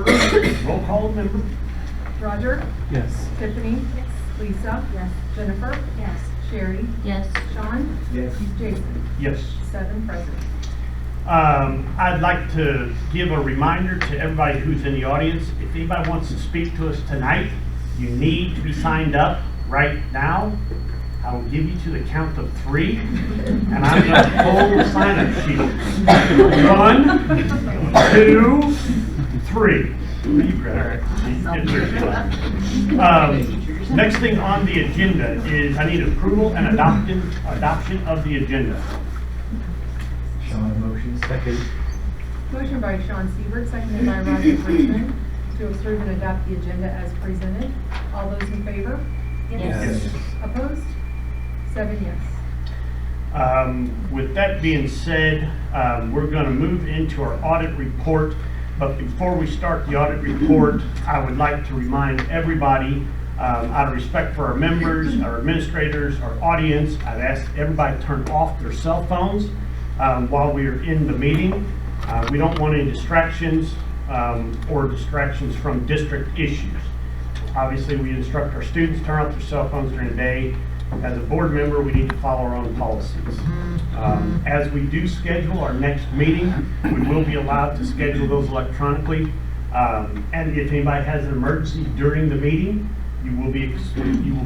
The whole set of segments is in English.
Roll call, member. Roger? Yes. Tiffany? Yes. Lisa? Yes. Jennifer? Yes. Sherry? Yes. Sean? Yes. Jason? Yes. 7 present. I'd like to give a reminder to everybody who's in the audience. If anybody wants to speak to us tonight, you need to be signed up right now. I will give you to the count of 3, and I'm going to pull the sign-up sheet. 1, 2, 3. You grab it. Next thing on the agenda is I need approval and adoption of the agenda. Sean, motion. Second. Motion by Sean Siebert, seconded by Roger Bridgman, to approve and adopt the agenda as presented. All those in favor? Yes. Opposed? 7 yes. With that being said, we're going to move into our audit report. But before we start the audit report, I would like to remind everybody, out of respect for our members, our administrators, our audience, I've asked everybody to turn off their cell phones while we are in the meeting. We don't want any distractions or distractions from district issues. Obviously, we instruct our students to turn off their cell phones during the day. As a board member, we need to follow our own policies. As we do schedule our next meeting, we will be allowed to schedule those electronically. And if anybody has an emergency during the meeting, you will be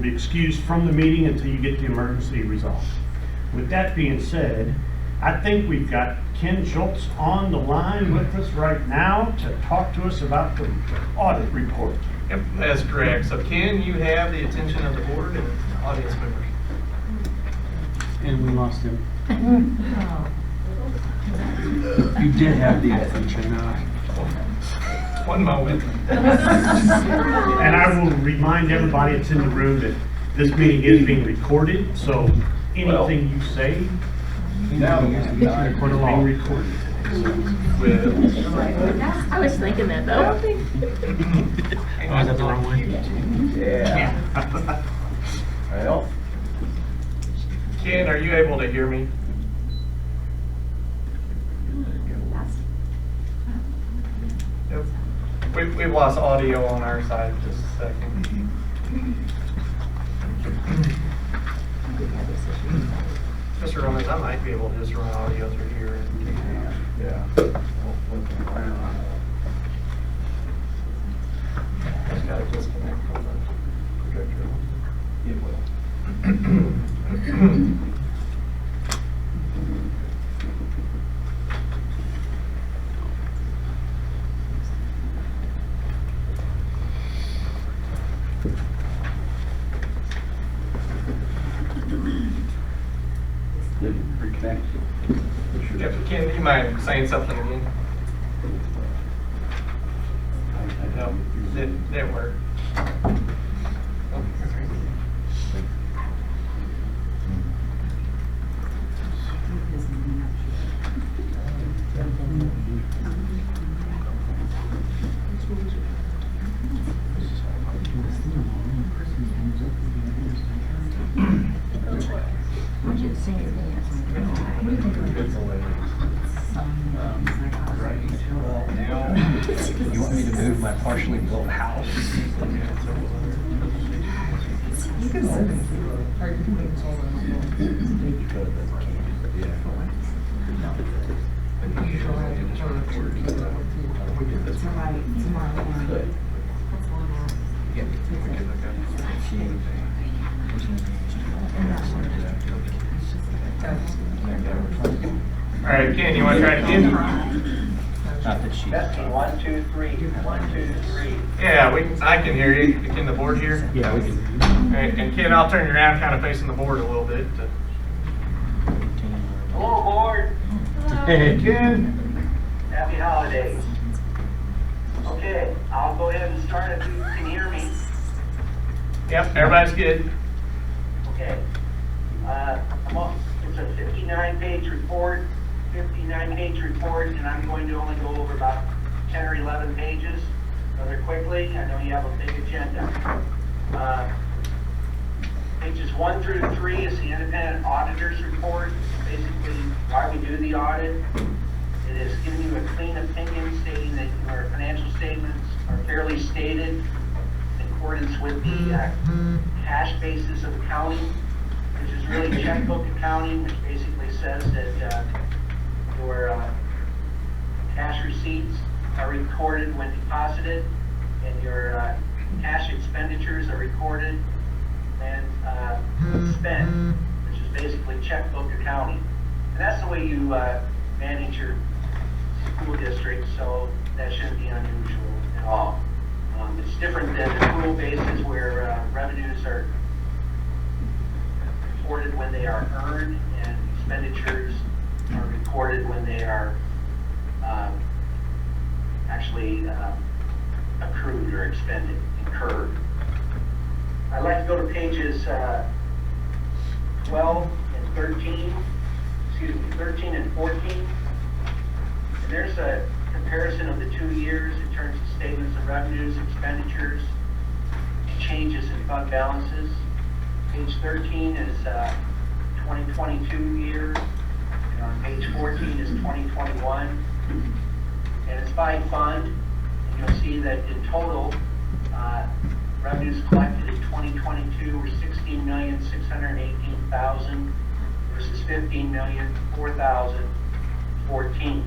excused from the meeting until you get the emergency resolved. With that being said, I think we've got Ken Schultz on the line with us right now to talk to us about the audit report. Yep, that's correct. So Ken, you have the attention of the board and audience members. And we lost him. You did have the attention. One moment. And I will remind everybody that's in the room that this meeting is being recorded, so anything you say is being recorded. I was thinking that though. Oh, is that the wrong way? Yeah. Well, Ken, are you able to hear me? Yep. We've lost audio on our side. Just a second. Mr. Romans, I might be able to just run audio through here. Yeah. Just gotta disconnect from the projector. It will. Reconnect. Yep, Ken, do you mind saying something again? No, it didn't work. I should sing your dance. You want me to move my partially built house? You can send it. Or you can wait until All right, Ken, you want to try it again? Not that she. Testing 1, 2, 3. 1, 2, 3. Yeah, I can hear you. Can the board hear? Yeah, we can. All right, and Ken, I'll turn you around, kind of facing the board a little bit. Hello, board. Hey, Ken. Happy holidays. Okay, I'll go ahead and start if you can hear me. Yep, everybody's good. Okay. It's a 59-page report, and I'm going to only go over about 10 or 11 pages rather quickly. I know you have a big agenda. Pages 1 through 3 is the independent auditor's report, basically why we do the audit. It is giving you a clean opinion stating that your financial statements clearly stated in accordance with the cash basis of accounting, which is really checkbook accounting, which basically says that your cash receipts are recorded when deposited, and your cash expenditures are recorded when spent, which is basically checkbook accounting. And that's the way you manage your school district, so that shouldn't be unusual at all. It's different than accrual basis where revenues are reported when they are earned and expenditures are recorded when they are actually accrued or expended, incurred. I'd like to go to pages 12 and 13, 13 and 14. And there's a comparison of the 2 years in terms of statements of revenues, expenditures, changes in fund balances. Page 13 is 2022 year, and on page 14 is 2021. And it's by fund, and you'll see that in total, revenues collected in 2022 were $16,618,000 versus $15,004,014.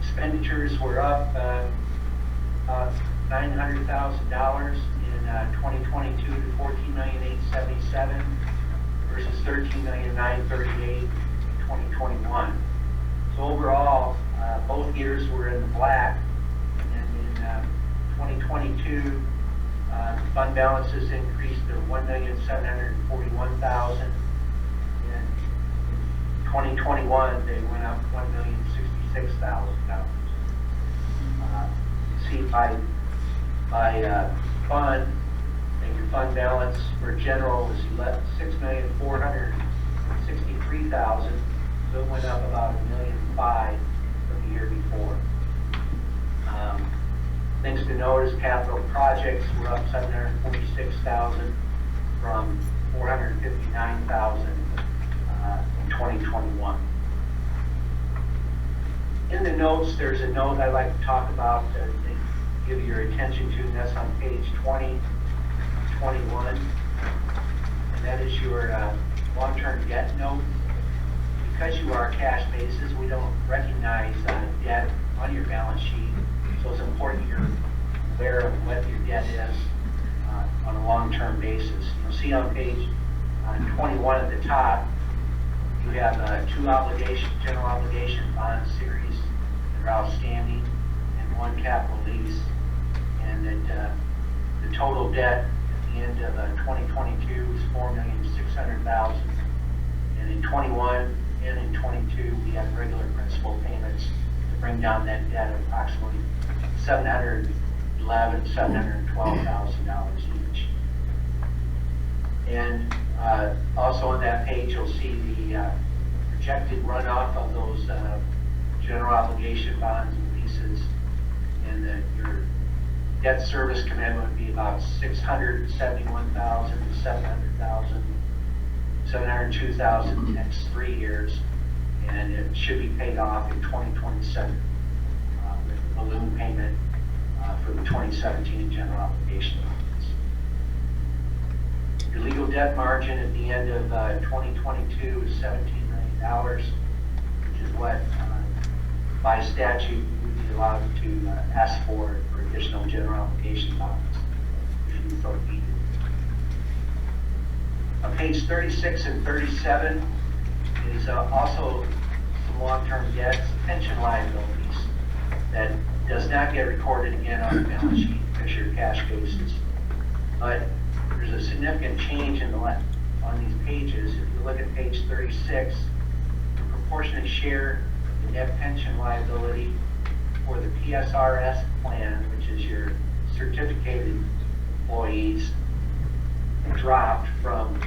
Expenditures were up $900,000 in 2022 to $14,877,000 versus $13,938,000 in 2021. So overall, both years were in the black, and in 2022, fund balances increased to $1,741,000. In 2021, they went up $1,066,000. See by fund, and your fund balance for general was $6,463,000, so it went up about $1,500,000 from the year before. Things to note is capital projects were up $746,000 from $459,000 in 2021. In the notes, there's a note I'd like to talk about to give your attention to, and that's on page 20, 21. And that is your long-term debt note. Because you are a cash basis, we don't recognize debt on your balance sheet. So it's important you're aware of what your debt is on a long-term basis. You'll see on page 21 at the top, you have two general obligation bond series that are outstanding and one capital lease. And that the total debt at the end of 2022 was $4,600,000. And in 21 and in 22, we had regular principal payments to bring down that debt of approximately $711,000, $712,000 each. And also on that page, you'll see the projected runoff of those general obligation bonds and leases, and that your debt service commitment would be about $671,000 to $700,000, $702,000 in the next 3 years, and it should be paid off in 2027 with a balloon payment for the 2017 general obligation bonds. Your legal debt margin at the end of 2022 is $17 million, which is what by statute you would be allowed to ask for additional general obligation bonds if you so needed. On page 36 and 37 is also some long-term debts, pension liabilities that does not get recorded again on the balance sheet because you're cash basis. But there's a significant change in on these pages. If you look at page 36, the proportionate share of the net pension liability for the PSRS plan, which is your certificated employees, dropped from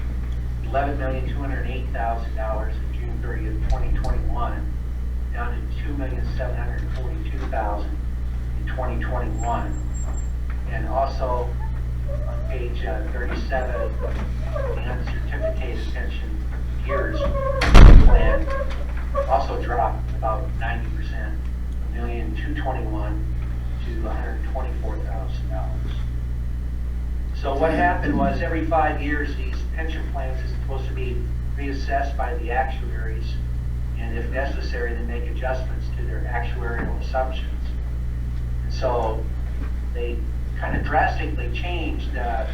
$11,208,000 in June 30th, 2021, down to $2,742,000 in 2021. And also on page 37, the uncertificated pension years plan also dropped about 90%, $1,221,000 to $124,000. So what happened was every 5 years, these pension plans is supposed to be reassessed by the actuaries, and if necessary, they make adjustments to their actuarial assumptions. And so they kind of drastically changed a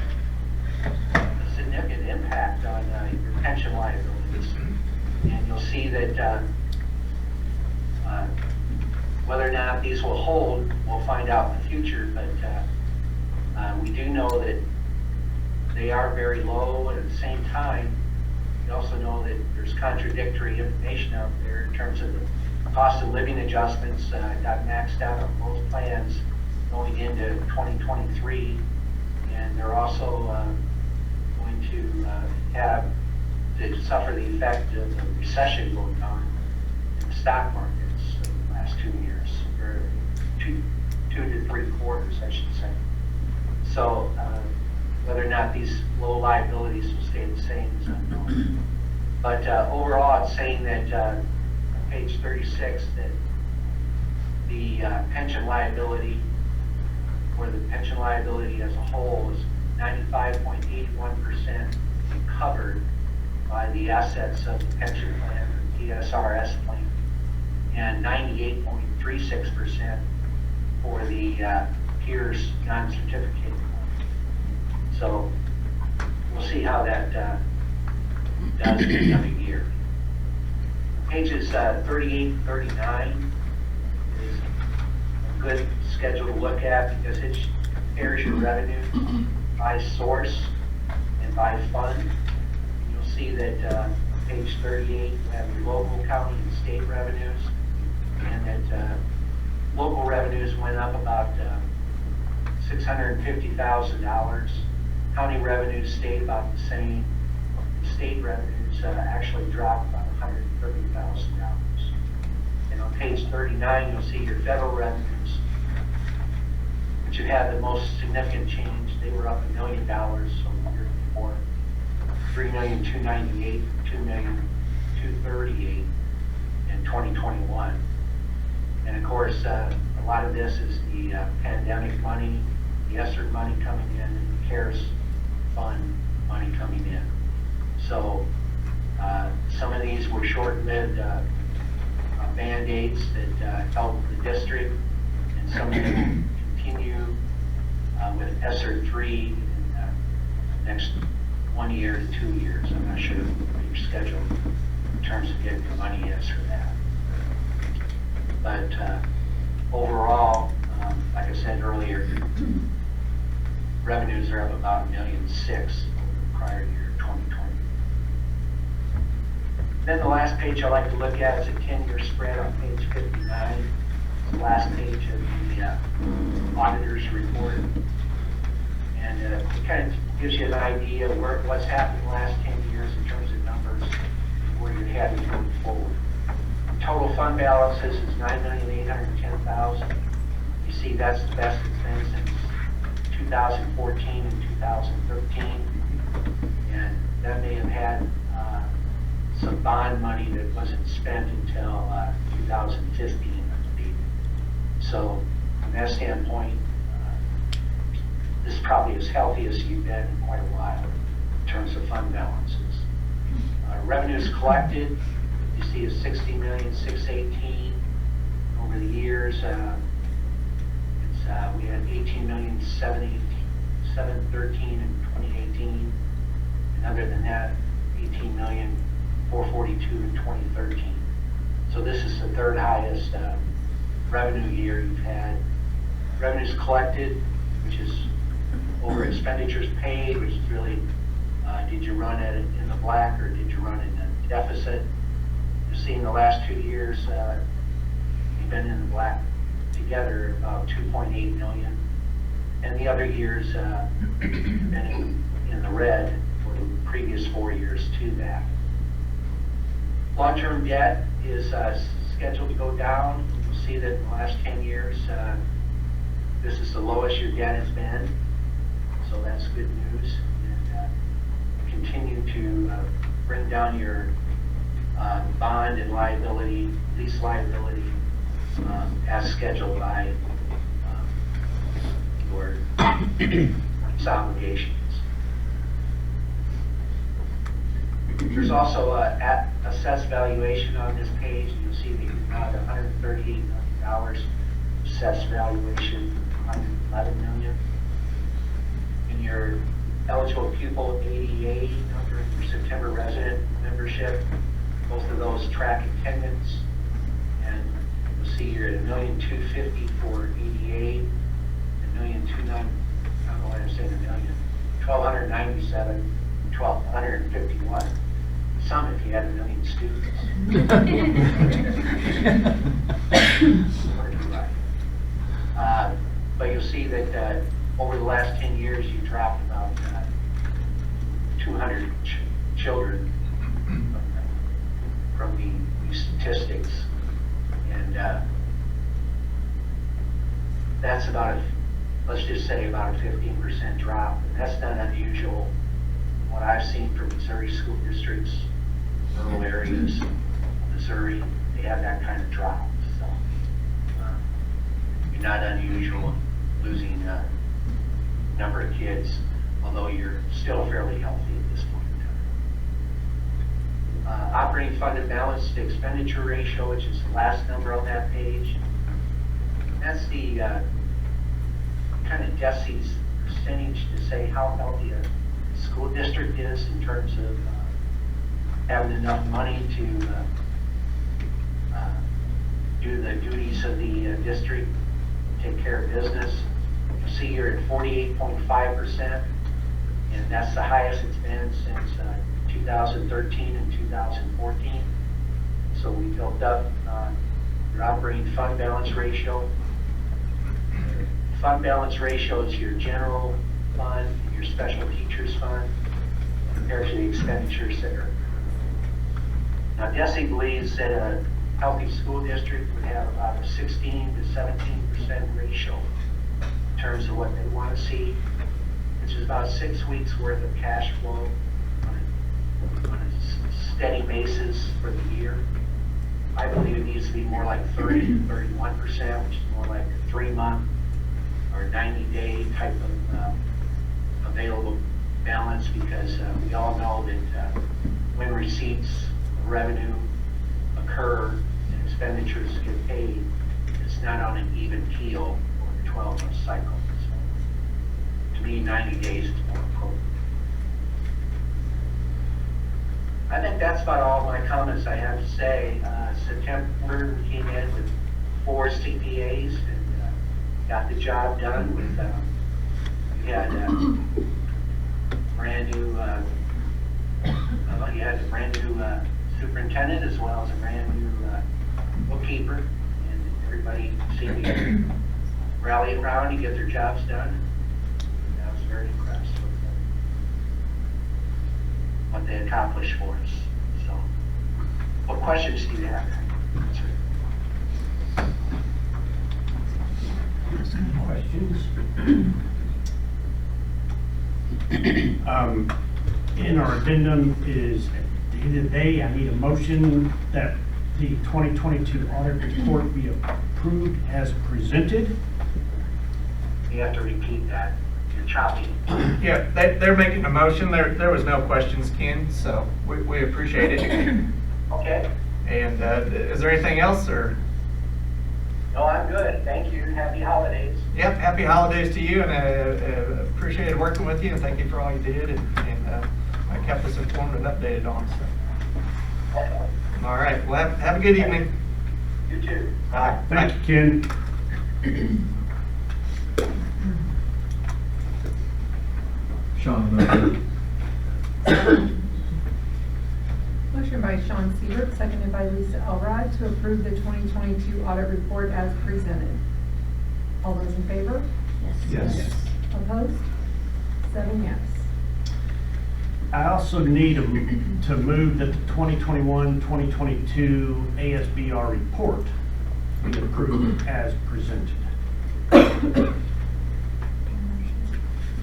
significant impact on your pension liabilities. And you'll see that whether or not these will hold, we'll find out in the future, but we do know that they are very low, and at the same time, we also know that there's contradictory information out there in terms of the cost of living adjustments got maxed out on most plans going into 2023, and they're also going to have to suffer the effect of the recession going on in the stock markets in the last 2 years, or two to 3 quarters, I should say. So whether or not these low liabilities will stay the same is unknown. But overall, it's saying that on page 36 that the pension liability, or the pension liability as a whole, is 95.81% covered by the assets of the pension plan, or DSRS plan, and 98.36% for the peers non-certificated plan. So we'll see how that does in the coming year. Pages 38 and 39 is a good schedule to look at because it compares your revenue by source and by fund. You'll see that page 38, you have your local, county, and state revenues, and that local revenues went up about $650,000. County revenues stayed about the same. State revenues actually dropped about $130,000. And on page 39, you'll see your federal revenues, which have had the most significant change. They were up $1 million from the year before, $3,298,000, $2,238,000 in 2021. And of course, a lot of this is the pandemic money, the ESSER money coming in, and the CARES fund money coming in. So some of these were short-lived band-aids that helped the district, and some of them continue with ESSER 3 in the next 1 year to 2 years. I'm not sure what your schedule in terms of getting the money is for that. But overall, like I said earlier, revenues are up about $1.6 million over the prior year, 2020. Then the last page I like to look at is a 10-year spread on page 59. It's the last page of the auditor's report. And it kind of gives you an idea of what's happened in the last 10 years in terms of numbers, where you're headed going forward. Total fund balances is $9,810,000. You see that's the best it's been since 2014 and 2013. And that may have had some bond money that wasn't spent until 2015, I believe. So from that standpoint, this is probably as healthy as you've been in quite a while in terms of fund balances. Revenues collected, you see is $60,618,000 over the years. We had $18,713,000 in 2018, and other than that, $18,442,000 in 2013. So this is the third highest revenue year you've had. Revenues collected, which is over expenditures paid, which is really did you run it in the black or did you run in a deficit? You've seen the last 2 years you've been in the black together, about $2.8 million, and the other years been in the red for the previous 4 years to that. Long-term debt is scheduled to go down. You'll see that in the last 10 years, this is the lowest your debt has been, so that's good news. And continue to bring down your bond and liability, lease liability, as scheduled by its obligations. There's also a assessed valuation on this page. You'll see that you've got $138 million assessed valuation, $111 million. In your eligible pupil ADA number, your September resident membership, both of those track attendance. And you'll see you're at $1,250,000 for ADA, $1,209,000, I don't know why I'm saying $1 million, $1,297, $1,251. Some if you had 1 million students. But you'll see that over the last 10 years, you dropped about 200 children from the statistics. And that's about, let's just say about a 15% drop. And that's not unusual. What I've seen from Missouri school districts, rural areas, Missouri, they have that kind of drop. So you're not unusual losing a number of kids, although you're still fairly healthy at this point in time. Operating funded balance to expenditure ratio, which is the last number on that page. That's the kind of DESI's percentage to say how healthy a school district is in terms of having enough money to do the duties of the district, take care of business. You'll see you're at 48.5%, and that's the highest it's been since 2013 and 2014. So we built up your operating fund balance ratio. Fund balance ratio is your general fund, your special teachers fund, compared to the expenditures that are. Now, DESI believes that a healthy school district would have about a 16 to 17% ratio in terms of what they want to see, which is about 6 weeks worth of cash flow on a steady basis for the year. I believe it needs to be more like 30 to 31%, which is more like a 3-month or 90-day type of available balance, because we all know that when receipts, revenue occur and expenditures get paid, it's not on an even keel over a 12-month cycle. So, to me, 90 days is more appropriate. I think that's about all my comments I have to say. September, we came in with 4 CPAs and got the job done with, we had brand new, you had a brand new superintendent as well as a brand new bookkeeper, and everybody seemed to rally around to get their jobs done. And I was very impressed with what they accomplished for us. So, what questions do you have? Questions? In our addendum is, at the end of the day, I need a motion that the 2022 audit report be approved as presented. You have to repeat that. You're choppy. Yeah, they're making a motion. There was no questions, Ken, so we appreciate it. Okay? And is there anything else, or? No, I'm good. Thank you. Happy holidays. Yep, happy holidays to you, and appreciated working with you, and thank you for all you did, and kept us informed and updated on stuff. Okay. All right, well, have a good evening. You too. Bye. Thank you, Ken. Sean, move. Motion by Sean Siebert, seconded by Lisa Elrod, to approve the 2022 audit report as presented. All those in favor? Yes. Opposed? 7 yes. I also need to move that the 2021-2022 ASBR report be approved as presented.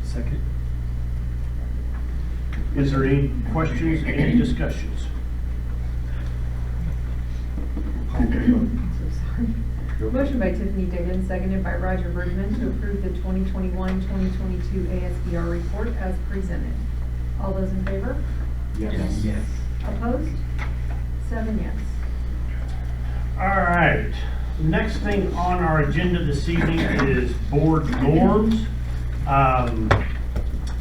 Second. Is there any questions, any discussions? Motion by Tiffany Diggins, seconded by Roger Bergman, to approve the 2021-2022 2022 ASBR report as presented. All those in favor? Yes. Opposed? 7 yes. All right, next thing on our agenda this evening is board norms.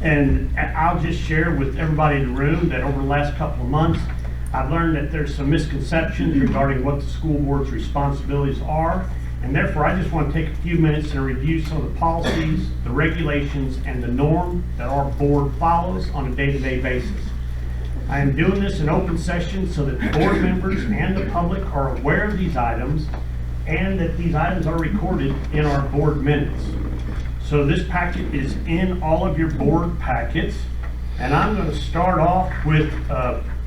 And I'll just share with everybody in the room that over the last couple of months, I've learned that there's some misconceptions regarding what the school board's responsibilities are. And therefore, I just want to take a few minutes and review some of the policies, the regulations, and the norm that our board follows on a day-to-day basis. I am doing this in open session so that the board members and the public are aware of these items and that these items are recorded in our board minutes. So this packet is in all of your board packets, and I'm going to start off with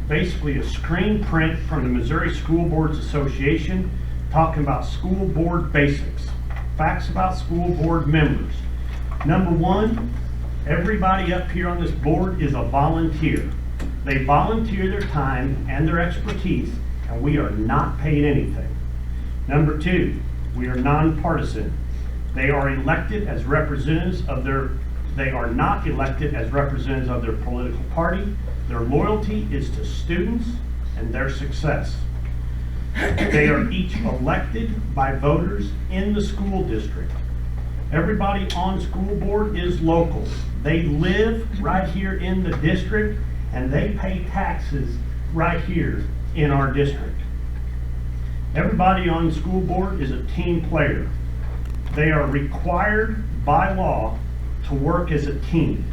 basically a screen print from the Missouri School Boards Association talking about school board basics, facts about school board members. Number one, everybody up here on this board is a volunteer. They volunteer their time and their expertise, and we are not paid anything. Number two, we are nonpartisan. They are elected as representatives of they are not elected as representatives of their political party. Their loyalty is to students and their success. They are each elected by voters in the school district. Everybody on school board is local. They live right here in the district and they pay taxes right here in our district. Everybody on the school board is a team player. They are required by law to work as a team,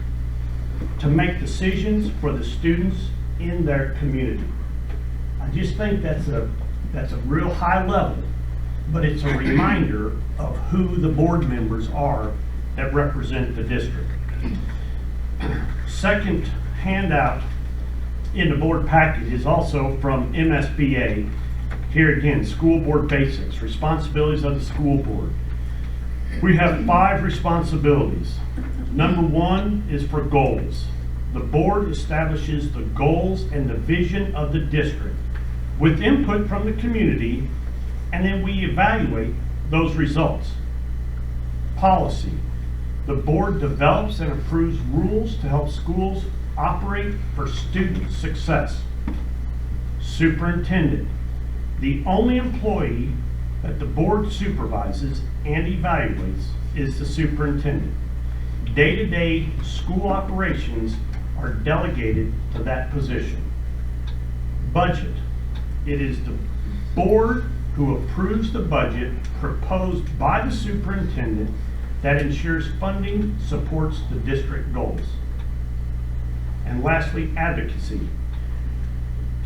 to make decisions for the students in their community. I just think that's a real high level, but it's a reminder of who the board members are that represent the district. Second handout in the board packet is also from MSBA. Here again, school board basics, responsibilities of the school board. We have 5 responsibilities. Number 1 is for goals. The board establishes the goals and the vision of the district with input from the community, and then we evaluate those results. Policy. The board develops and approves rules to help schools operate for student success. Superintendent. The only employee that the board supervises and evaluates is the superintendent. Day-to-day school operations are delegated to that position. Budget. It is the board who approves the budget proposed by the superintendent that ensures funding supports the district goals. And lastly, advocacy.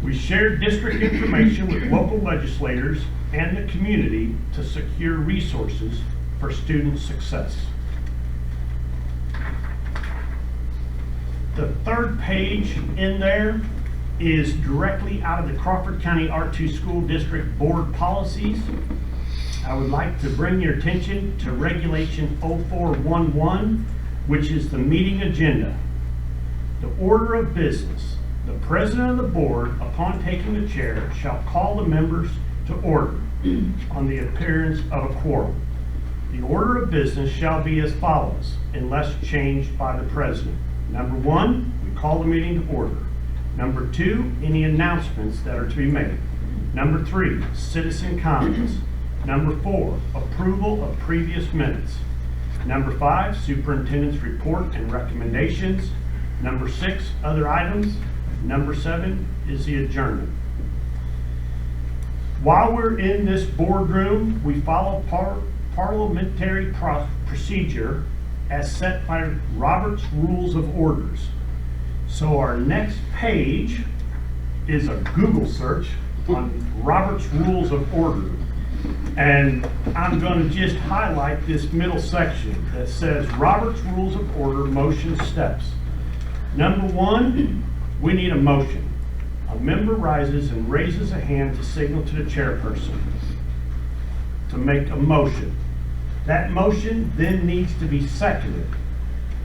We share district information with local legislators and the community to secure resources for student success. The third page in there is directly out of the Crawford County R2 School District Board policies. I would like to bring your attention to Regulation 0411, which is the meeting agenda. The order of business. The president of the board, upon taking the chair, shall call the members to order on the appearance of a quorum. The order of business shall be as follows, unless changed by the president. Number 1, we call the meeting to order. Number 2, any announcements that are to be made. Number 3, citizen comments. Number 4, approval of previous minutes. Number 5, superintendent's report and recommendations. Number 6, other items. Number 7 is the adjournment. While we're in this boardroom, we follow parliamentary procedure as set by Robert's Rules of Orders. So our next page is a Google search on Robert's Rules of Order. And I'm going to just highlight this middle section that says Robert's Rules of Order motion steps. Number 1, we need a motion. A member rises and raises a hand to signal to the chairperson to make a motion. That motion then needs to be seconded.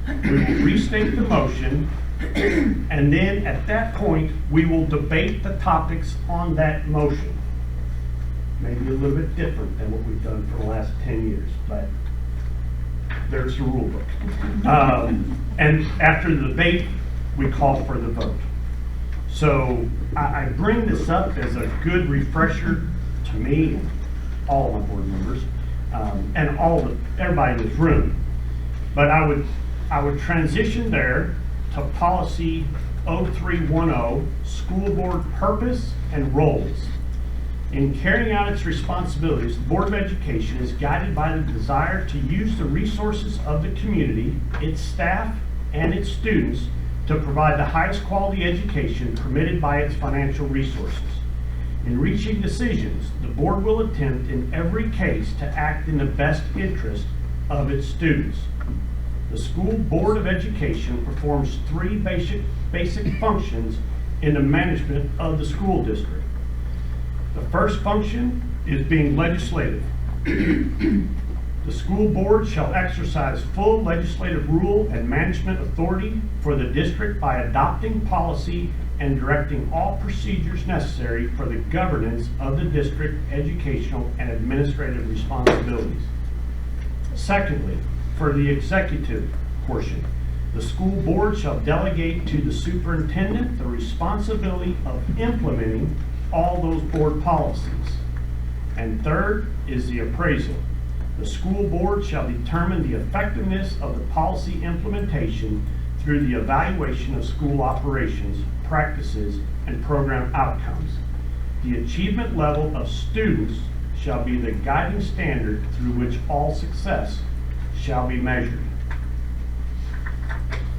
We will restate the motion, and then at that point, we will debate the topics on that motion. Maybe a little bit different than what we've done for the last 10 years, but there's the rule book. And after the debate, we call for the vote. So I bring this up as a good refresher to me and all of my board members, and everybody in this room. But I would transition there to policy 0310, school board purpose and roles. In carrying out its responsibilities, the Board of Education is guided by the desire to use the resources of the community, its staff, and its students to provide the highest quality education permitted by its financial resources. In reaching decisions, the board will attempt in every case to act in the best interest of its students. The School Board of Education performs three basic functions in the management of the school district. The first function is being legislative. The school board shall exercise full legislative rule and management authority for the district by adopting policy and directing all procedures necessary for the governance of the district educational and administrative responsibilities. Secondly, for the executive portion, the school board shall delegate to the superintendent the responsibility of implementing all those board policies. And third is the appraisal. The school board shall determine the effectiveness of the policy implementation through the evaluation of school operations, practices, and program outcomes. The achievement level of students shall be the guiding standard through which all success shall be measured.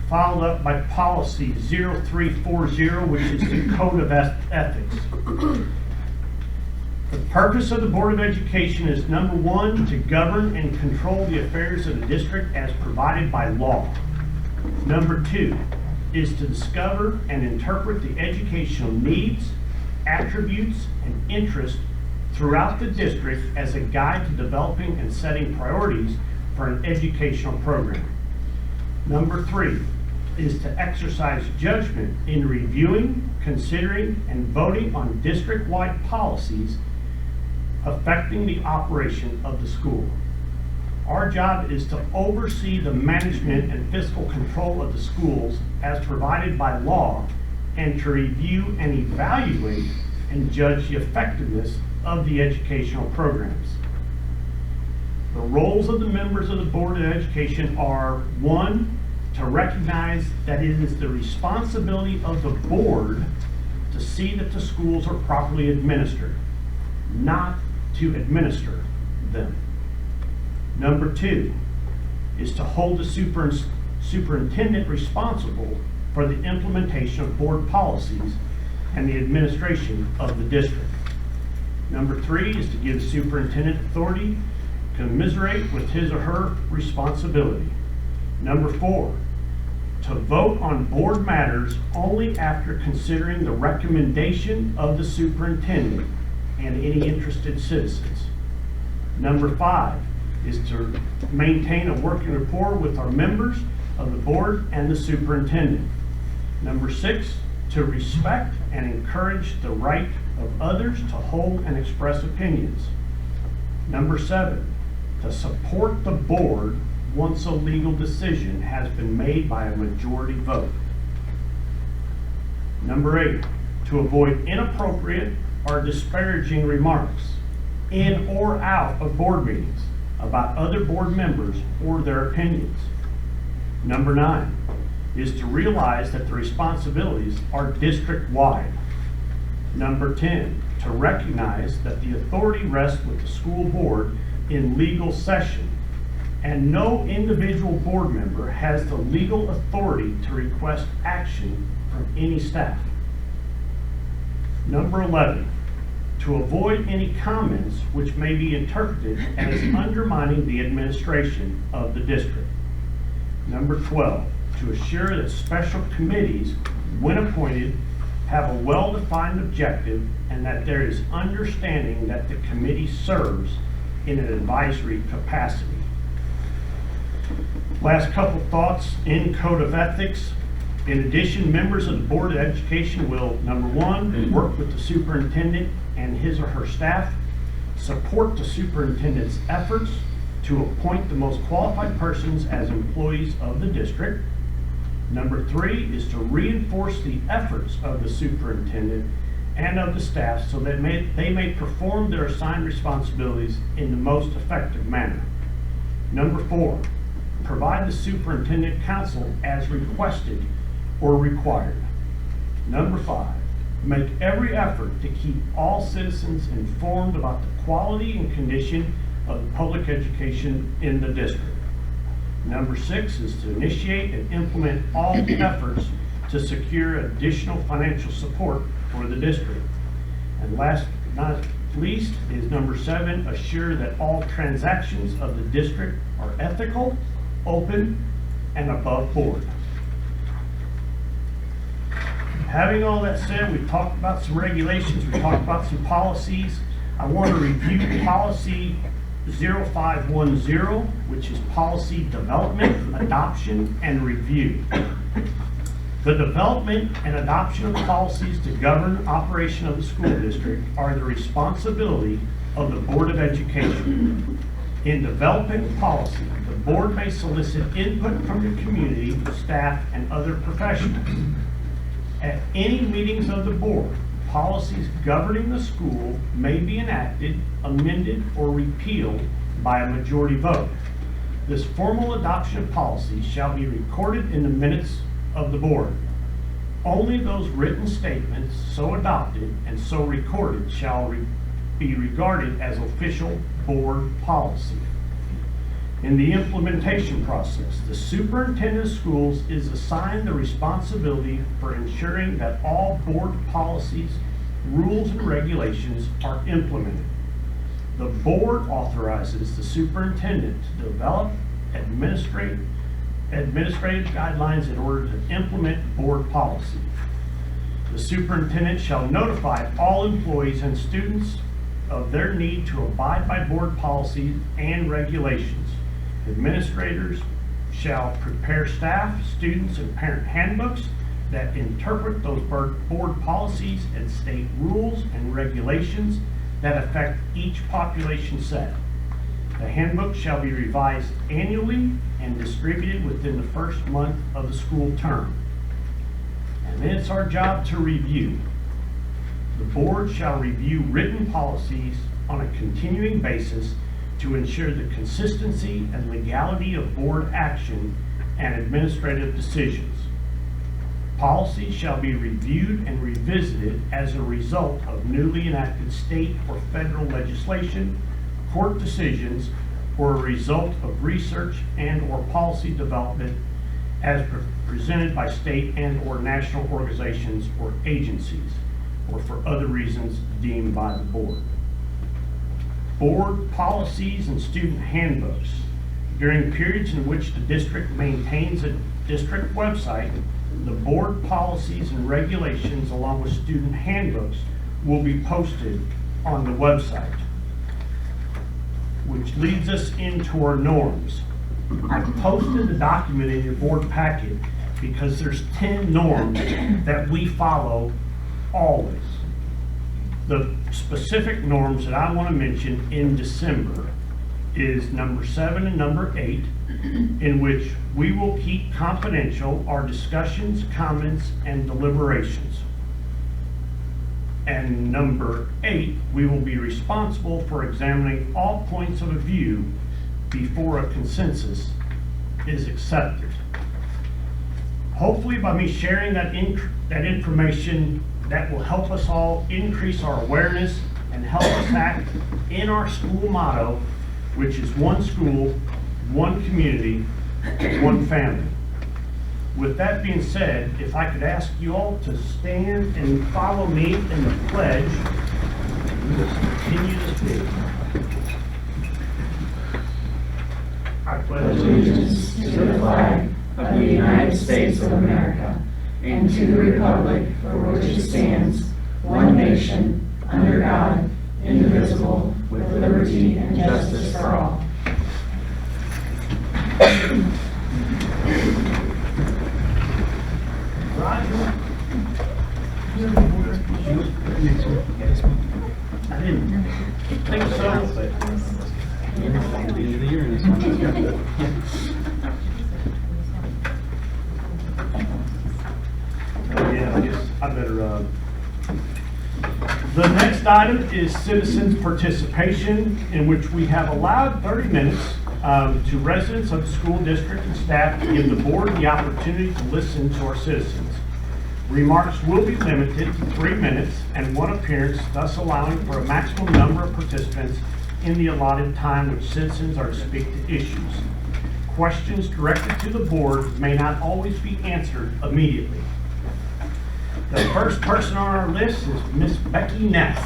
Followed up by policy 0340, which is the Code of Ethics. The purpose of the Board of Education is, number one, to govern and control the affairs of the district as provided by law. Number two is to discover and interpret the educational needs, attributes, and interests throughout the district as a guide to developing and setting priorities for an educational program. Number three is to exercise judgment in reviewing, considering, and voting on district-wide policies affecting the operation of the school. Our job is to oversee the management and fiscal control of the schools as provided by law, and to review and evaluate and judge the effectiveness of the educational programs. The roles of the members of the Board of Education are, one, to recognize that it is the responsibility of the board to see that the schools are properly administered, not to administer them. Number two is to hold the superintendent responsible for the implementation of board policies and the administration of the district. Number three is to give the superintendent authority to commiserate with his or her responsibility. Number four, to vote on board matters only after considering the recommendation of the superintendent and any interested citizens. Number five is to maintain a working rapport with our members of the board and the superintendent. Number six, to respect and encourage the right of others to hold and express opinions. Number seven, to support the board once a legal decision has been made by a majority vote. Number eight, to avoid inappropriate or disparaging remarks in or out of board meetings about other board members or their opinions. Number nine is to realize that the responsibilities are district-wide. Number 10, to recognize that the authority rests with the school board in legal session, and no individual board member has the legal authority to request action from any staff. Number 11, to avoid any comments which may be interpreted as undermining the administration of the district. Number 12, to assure that special committees, when appointed, have a well-defined objective and that there is understanding that the committee serves in an advisory capacity. Last couple thoughts in Code of Ethics. In addition, members of the Board of Education will, number one, work with the superintendent and his or her staff, support the superintendent's efforts, to appoint the most qualified persons as employees of the district. Number 3 is to reinforce the efforts of the superintendent and of the staff so that they may perform their assigned responsibilities in the most effective manner. Number 4, provide the superintendent counsel as requested or required. Number 5, make every effort to keep all citizens informed about the quality and condition of public education in the district. Number 6 is to initiate and implement all efforts to secure additional financial support for the district. And last but not least is number 7, assure that all transactions of the district are ethical, open, and above board. Having all that said, we've talked about some regulations, we talked about some policies. I want to review policy 0510, which is policy development, adoption, and review. The development and adoption of policies to govern operation of the school district are the responsibility of the Board of Education. In developing policy, the board may solicit input from the community, staff, and other professionals. At any meetings of the board, policies governing the school may be enacted, amended, or repealed by a majority vote. This formal adoption of policies shall be recorded in the minutes of the board. Only those written statements so adopted and so recorded shall be regarded as official board policy. In the implementation process, the superintendent of schools is assigned the responsibility for ensuring that all board policies, rules, and regulations are implemented. The board authorizes the superintendent to develop administrative guidelines in order to implement board policy. The superintendent shall notify all employees and students of their need to abide by board policies and regulations. Administrators shall prepare staff, students, and parent handbooks that interpret those board policies and state rules and regulations that affect each population set. The handbook shall be revised annually and distributed within the first month of the school term. And then it's our job to review. The board shall review written policies on a continuing basis to ensure the consistency and legality of board action and administrative decisions. Policies shall be reviewed and revisited as a result of newly enacted state or federal legislation, court decisions, or a result of research and/or policy development as presented by state and/or national organizations or agencies, or for other reasons deemed by the board. Board policies and student handbooks. During periods in which the district maintains a district website, the board policies and regulations along with student handbooks will be posted on the website. Which leads us into our norms. I posted the document in your board packet because there's 10 norms that we follow always. The specific norms that I want to mention in December is number 7 and number 8, in which we will keep confidential our discussions, comments, and deliberations. And number 8, we will be responsible for examining all points of view before a consensus is accepted. Hopefully by me sharing that information, that will help us all increase our awareness and help us act in our school motto, which is one school, one community, one family. With that being said, if I could ask you all to stand and follow me in the pledge, we will continue to speak. I pledge Allegiance to the flag of the United States of America and to the republic for which it stands, one nation, under God, indivisible, with liberty and justice for all. Roger. I didn't think so, but At the end of the year, I better, the next item is citizens' participation, in which we have allowed 30 minutes to residents of the school district and staff to give the board the opportunity to listen to our citizens. Remarks will be limited to 3 minutes and 1 appearance, thus allowing for a maximum number of participants in the allotted time which citizens are to speak to issues. Questions directed to the board may not always be answered immediately. The first person on our list is Miss Becky Ness.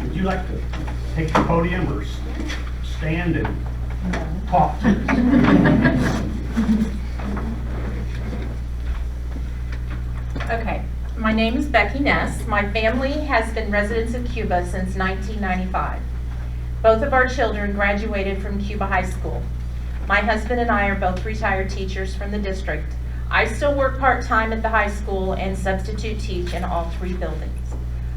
Would you like to take the podium or stand and talk to us? Okay, my name is Becky Ness. My family has been residents of Cuba since 1995. Both of our children graduated from Cuba High School. My husband and I are both retired teachers from the district. I still work part-time at the high school and substitute teach in all 3 buildings.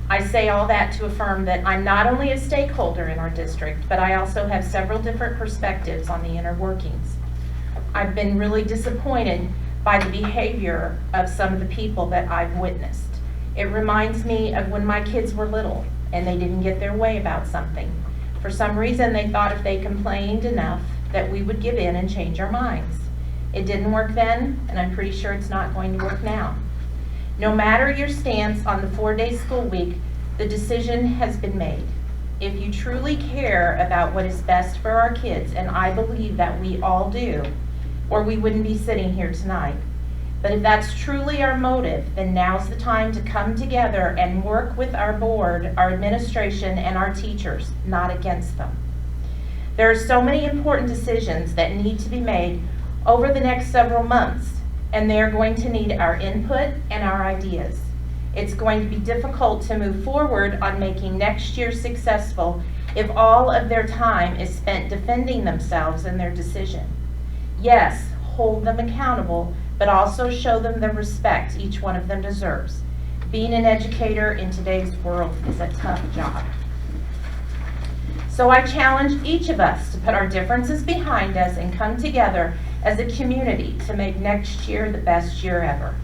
I say all that to affirm that I'm not only a stakeholder in our district, but I also have several different perspectives on the inner workings. I've been really disappointed by the behavior of some of the people that I've witnessed. It reminds me of when my kids were little and they didn't get their way about something. For some reason, they thought if they complained enough that we would give in and change our minds. It didn't work then, and I'm pretty sure it's not going to work now. No matter your stance on the 4-day school week, the decision has been made. If you truly care about what is best for our kids, and I believe that we all do, or we wouldn't be sitting here tonight. But if that's truly our motive, then now's the time to come together and work with our board, our administration, and our teachers, not against them. There are so many important decisions that need to be made over the next several months, and they are going to need our input and our ideas. It's going to be difficult to move forward on making next year successful if all of their time is spent defending themselves and their decision. Yes, hold them accountable, but also show them the respect each one of them deserves. Being an educator in today's world is a tough job. So I challenge each of us to put our differences behind us and come together as a community to make next year the best year ever.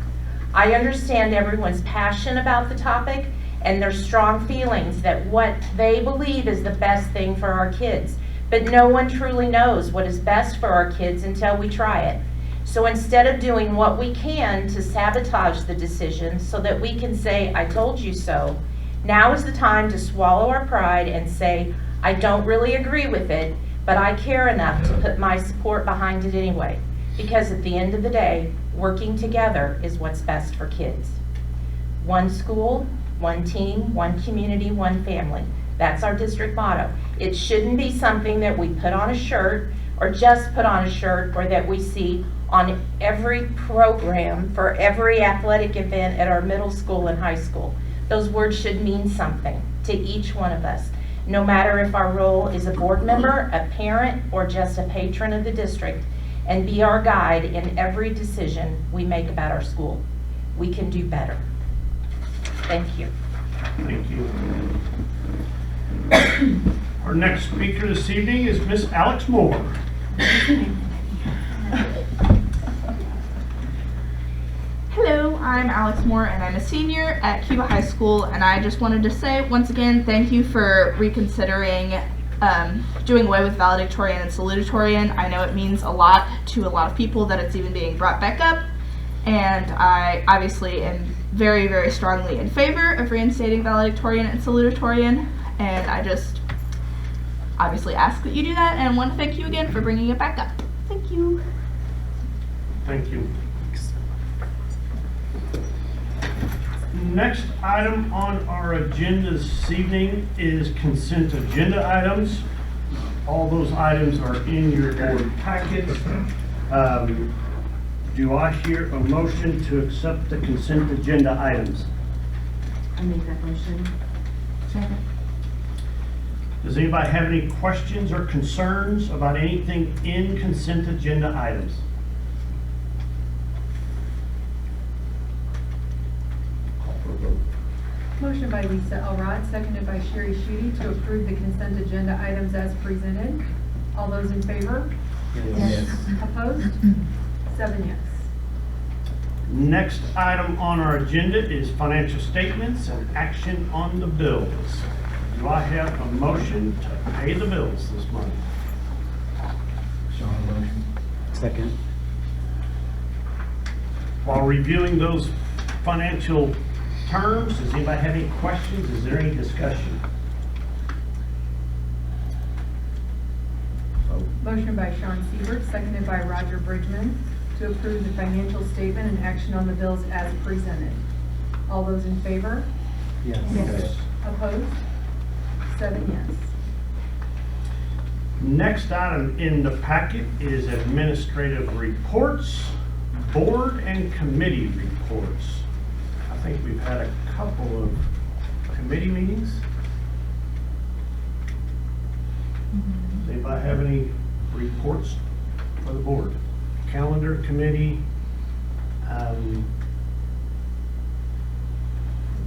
I understand everyone's passion about the topic and their strong feelings that what they believe is the best thing for our kids, but no one truly knows what is best for our kids until we try it. So instead of doing what we can to sabotage the decision so that we can say, I told you so, now is the time to swallow our pride and say, I don't really agree with it, but I care enough to put my support behind it anyway, because at the end of the day, working together is what's best for kids. One school, one team, one community, one family. That's our district motto. It shouldn't be something that we put on a shirt or just put on a shirt or that we see on every program for every athletic event at our middle school and high school. Those words should mean something to each one of us, no matter if our role is a board member, a parent, or just a patron of the district, and be our guide in every decision we make about our school. We can do better. Thank you. Thank you. Our next speaker this evening is Miss Alex Moore. Hello, I'm Alex Moore and I'm a senior at Cuba High School, and I just wanted to say once again thank you for reconsidering doing away with valedictorian and salutatorian. I know it means a lot to a lot of people that it's even being brought back up, and I obviously am very, very strongly in favor of reinstating valedictorian and salutatorian, and I just obviously ask that you do that and want to thank you again for bringing it back up. Thank you. Thank you. Next item on our agenda this evening is consent agenda items. All those items are in your board packets. Do I hear a motion to accept the consent agenda items? I make that motion. Second. Does anybody have any questions or concerns about anything in consent agenda items? Call for a vote. Motion by Lisa Elrod, seconded by Sherry Schutte to approve the consent agenda items as presented. All those in favor? Yes. Opposed? 7 yes. Next item on our agenda is financial statements and action on the bills. Do I have a motion to pay the bills this month? Sean, motion. Second. While reviewing those financial terms, does anybody have any questions? Is there any discussion? Motion by Sean Siebert, seconded by Roger Bridgman, to approve the financial statement and action on the bills as presented. All those in favor? Yes. Yes. Opposed? 7 yes. Next item in the packet is administrative reports, board and committee reports. I think we've had a couple of committee meetings. Does anybody have any reports for the board? Calendar committee,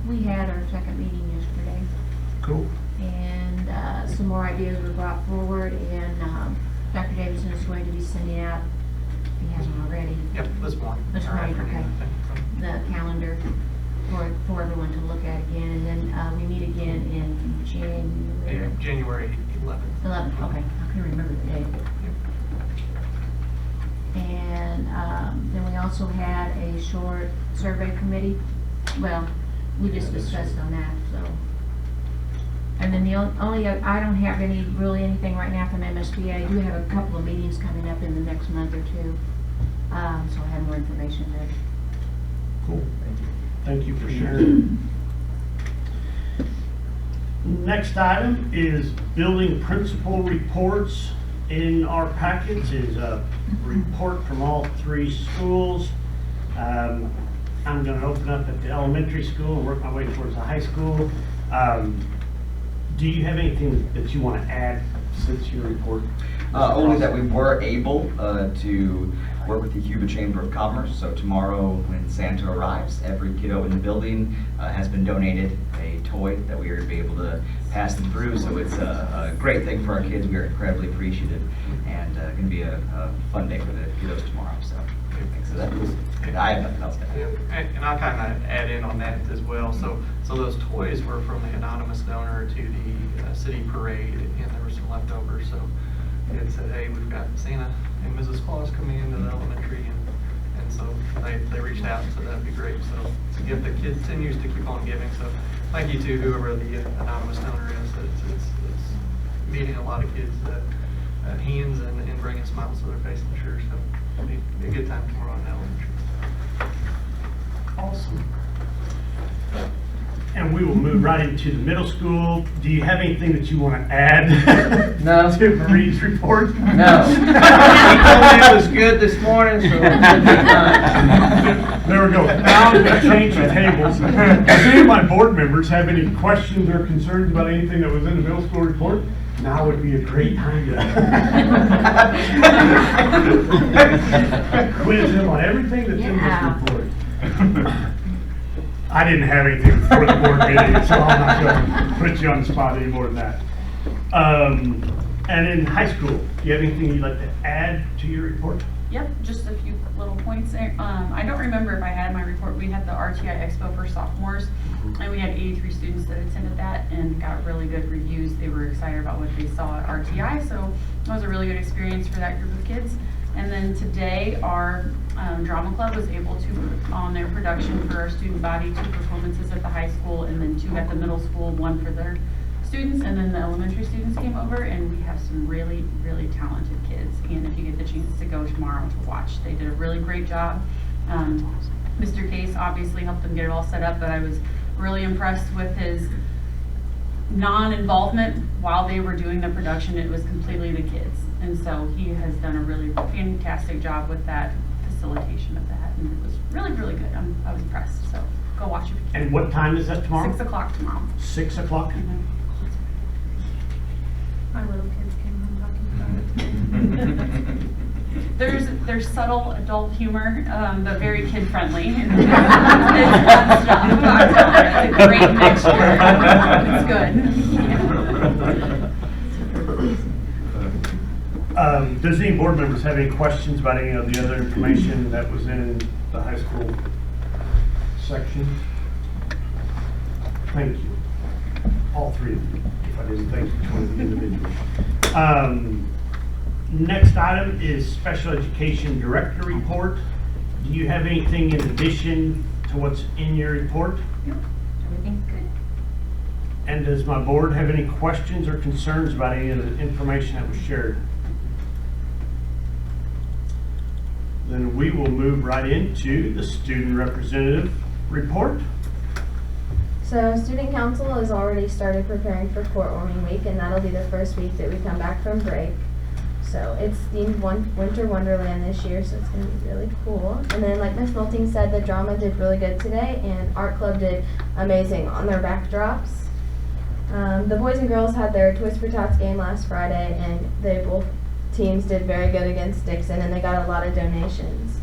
We had our second meeting yesterday, cool. and some more ideas were brought forward, and Dr. Davidson is going to be sending out, if he hasn't already, Yep, this morning. This or morning, afternoon, okay. I think, so. the calendar for everyone to look at again, and then we meet again in Yeah, January January 11th. 11th. Okay, I couldn't remember the date. And then we also had a short survey committee. Well, we just discussed on that, so. And then the only, I don't have anything right now from MSBA. I do have a couple of meetings coming up in the next month or two. So I have more information there. Cool. Thank you for sharing. Next item is building principal reports. In our packets is a report from all 3 schools. I'm going to open up at the elementary school and work my way towards the high school. Do you have anything that you want to add since your report? Only that we were able to work with the Cuba Chamber of Commerce. So tomorrow when Santa arrives, every kiddo in the building has been donated a toy that we are to be able to pass them through. So it's a great thing for our kids. We are incredibly appreciative, and going to be a fun day for the kiddos tomorrow. So thanks for that. I have nothing else to add. And I'll kind of add in on that as well. So those toys were from the anonymous donor to the city parade, and there were some leftovers. So it said, hey, we've got Santa and Mrs. Claus coming into the elementary, and so they reached out and said that'd be great. So it's a gift that continues to keep on giving. So thank you to whoever the anonymous donor is. It's meeting a lot of kids' hands and bringing smiles to their face, I'm sure. So it'll be a good time tomorrow in elementary. Awesome. And we will move right into the middle school. Do you have anything that you want to add? No. To Marie's report? No. He told me it was good this morning, so it was a good time. There we go. Now I'm going to change the tables. Does any of my board members have any questions or concerns about anything that was in the middle school report? Now would be a great time to quiz him on everything that's in this report. I didn't have anything before the board meeting, so I'm not going to put you on the spot any more than that. And in high school, do you have anything you'd like to add to your report? Yep, just a few little points there. I don't remember if I had my report. We had the RTI Expo for sophomores, and we had 83 students that attended that and got really good reviews. They were excited about what they saw at RTI, so it was a really good experience for that group of kids. And then today, our drama club was able to put on their production for our student body 2 performances at the high school and then 2 at the middle school, 1 for their students, and then the elementary students came over, and we have some really, really talented kids. And if you get the chance to go tomorrow to watch, they did a really great job. Mr. Case obviously helped them get it all set up, but I was really impressed with his non-involvement while they were doing the production. It was completely the kids, and so he has done a really fantastic job with that facilitation of that, and it was really, really good. I was impressed, so go watch it. And what time is that tomorrow? 6 o'clock tomorrow. 6 o'clock? My little kids came home talking about it. There's subtle adult humor, but very kid friendly. It's fun stuff. It's a great mixture. It's good. Does any board members have any questions about any of the other information that was in the high school section? Thank you. All three of you, if I didn't thank each one of you individually. Next item is Special Education Director Report. Do you have anything in addition to what's in your report? Everything's good. And does my board have any questions or concerns about any of the information that was shared? Then we will move right into the Student Representative Report. So Student Council has already started preparing for court warming week, and that'll be the first week that we come back from break. So it's themed Winter Wonderland this year, so it's going to be really cool. And then like Ms. Nolting said, the drama did really good today, and Art Club did amazing on their backdrops. The boys and girls had their Toys for Tots game last Friday, and they both teams did very good against Dixon, and they got a lot of donations.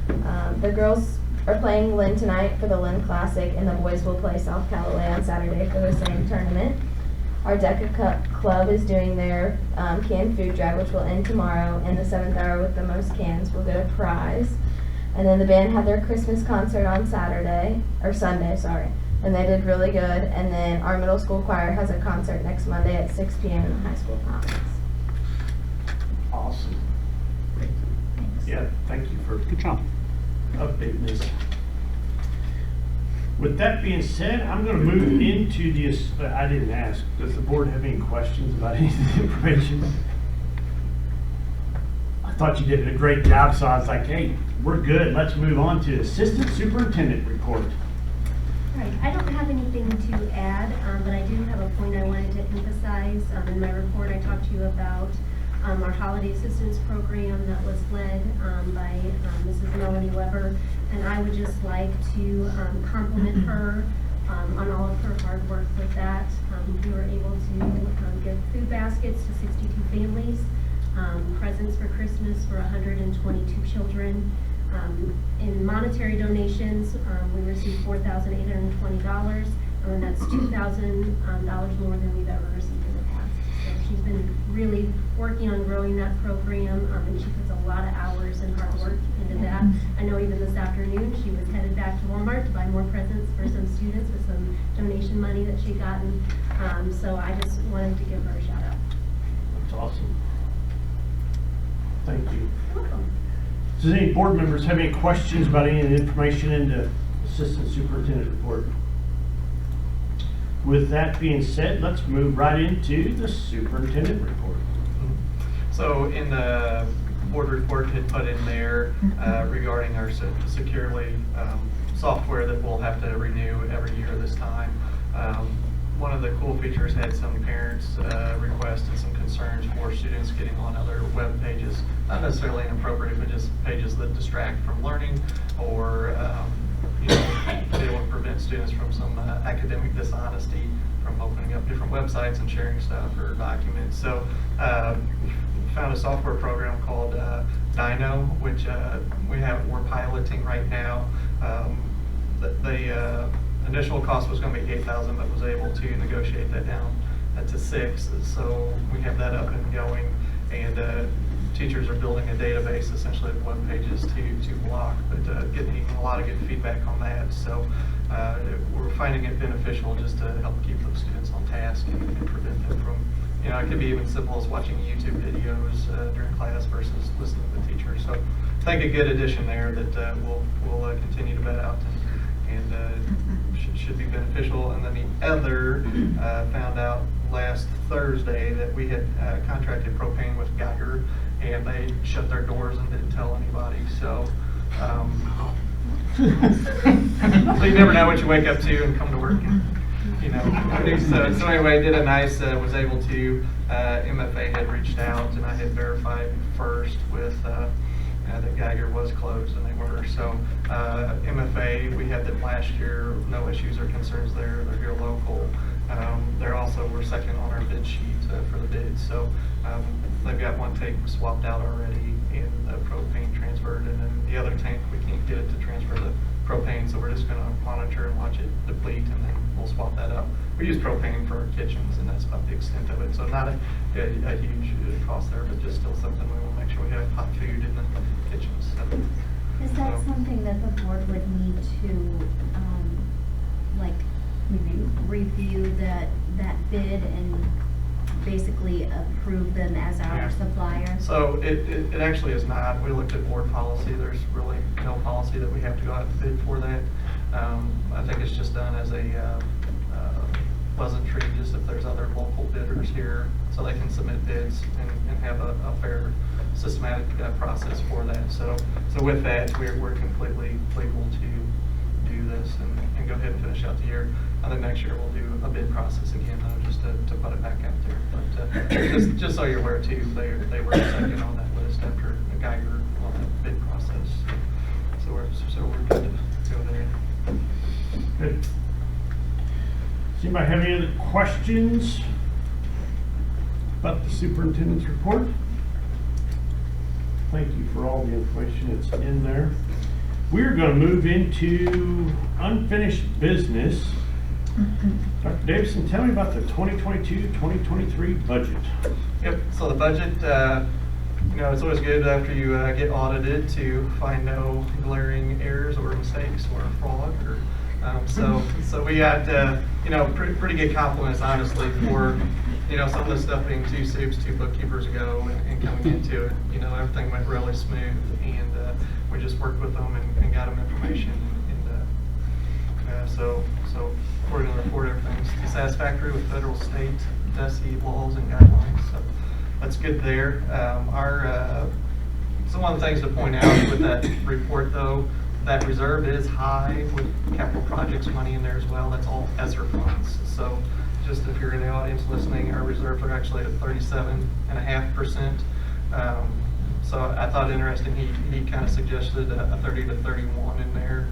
The girls are playing Lynn tonight for the Lynn Classic, and the boys will play South Callaway on Saturday for the same tournament. Our DECA Club is doing their canned food drive, which will end tomorrow, and the 7th hour with the most cans will get a prize. And then the band had their Christmas concert on Sunday, and they did really good. And then our middle school choir has a concert next Monday at 6 p.m. in the high school commons. Awesome. Thanks. Yeah, thank you for Good job. updating this. With that being said, I'm going to move into the, I didn't ask, does the board have any questions about any of the information? I thought you did a great job, so I was like, hey, we're good. Let's move on to Assistant Superintendent Report. Right, I don't have anything to add, but I do have a point I wanted to emphasize. In my report, I talked to you about our Holiday Assistance Program that was led by Mrs. Melanie Weber, and I would just like to compliment her on all of her hard work with that. We were able to give food baskets to 62 families, presents for Christmas for 122 children. In monetary donations, we received $4,820, and that's $2,000 more than we've ever received in the past. So she's been really working on growing that program, and she puts a lot of hours and hard work into that. I know even this afternoon, she was headed back to Walmart to buy more presents for some students with some donation money that she'd gotten. So I just wanted to give her a shout out. That's awesome. Thank you. You're welcome. Does any board members have any questions about any of the information in the Assistant Superintendent Report? With that being said, let's move right into the Superintendent Report. So in the board report had put in there regarding our securely software that we'll have to renew every year this time. One of the cool features had some parents request and some concerns for students getting on other web pages, not necessarily inappropriate, but just pages that distract from learning or be able to prevent students from some academic dishonesty from opening up different websites and sharing stuff or documents. So found a software program called Dino, which we're piloting right now. The initial cost was going to be $8,000, but was able to negotiate that down to $6,000. So we have that up and going, and teachers are building a database, essentially of web pages to block, but getting a lot of good feedback on that. So we're finding it beneficial just to help keep those students on task and prevent them from, it could be even simple as watching YouTube videos during class versus listening to the teacher. So I think a good addition there that we'll continue to vet out and should be beneficial. And then the other found out last Thursday that we had contracted propane with Geiger, and they shut their doors and didn't tell anybody. So so you never know what you wake up to and come to work and, so anyway, did a nice, was able to, MFA had reached out, and I had verified first with that Geiger was closed, and they were. So MFA, we had them last year, no issues or concerns there. They're here local. They're also, we're second on our bid sheet for the bids. So they've got one tank swapped out already, and the propane transferred, and then the other tank, we can't get it to transfer the propane, so we're just gonna monitor and watch it deplete, and then we'll swap that out. We use propane for our kitchens, and that's about the extent of it, so not a huge cost there, but just still something we wanna make sure we have hot food in the kitchens. So, Is that so- something that the board would need to, like, review that bid and basically approve them as our Yeah. supplier? So it actually is not. We looked at board policy. There's really no policy that we have to go out and bid for that. I think it's just done as a pleasantry, just if there's other local bidders here, so they can submit bids and have a fair, systematic process for that. So with that, we're completely legal to do this and go ahead and finish out the year. I think next year we'll do a bid process again, though, just to put it back out there. But just so you're aware too, they were second on that list after Geiger on that bid process. So we're good to go there. Good. Does anybody have any other questions about the superintendent's report? Thank you for all the information that's in there. We're going to move into unfinished business. Dr. Davidson, tell me about the 2022-2023 budget. Yep, so the budget, it's always good after you get audited to find no glaring errors or mistakes or fraud or, so we had, pretty good compliments, honestly, for, some of the stuff being 2 soups, 2 bookkeepers ago and coming into it. Everything went really smooth, and we just worked with them and got them information, and so we're going to report everything's satisfactory with federal, state, DESE laws and guidelines. So that's good there. Some of the things to point out with that report, though, that reserve is high with capital projects money in there as well. That's all ESSER funds. So just if you're in the audience listening, our reserves are actually at 37.5%. So I thought interesting, he kind of suggested a 30 to 31 in there.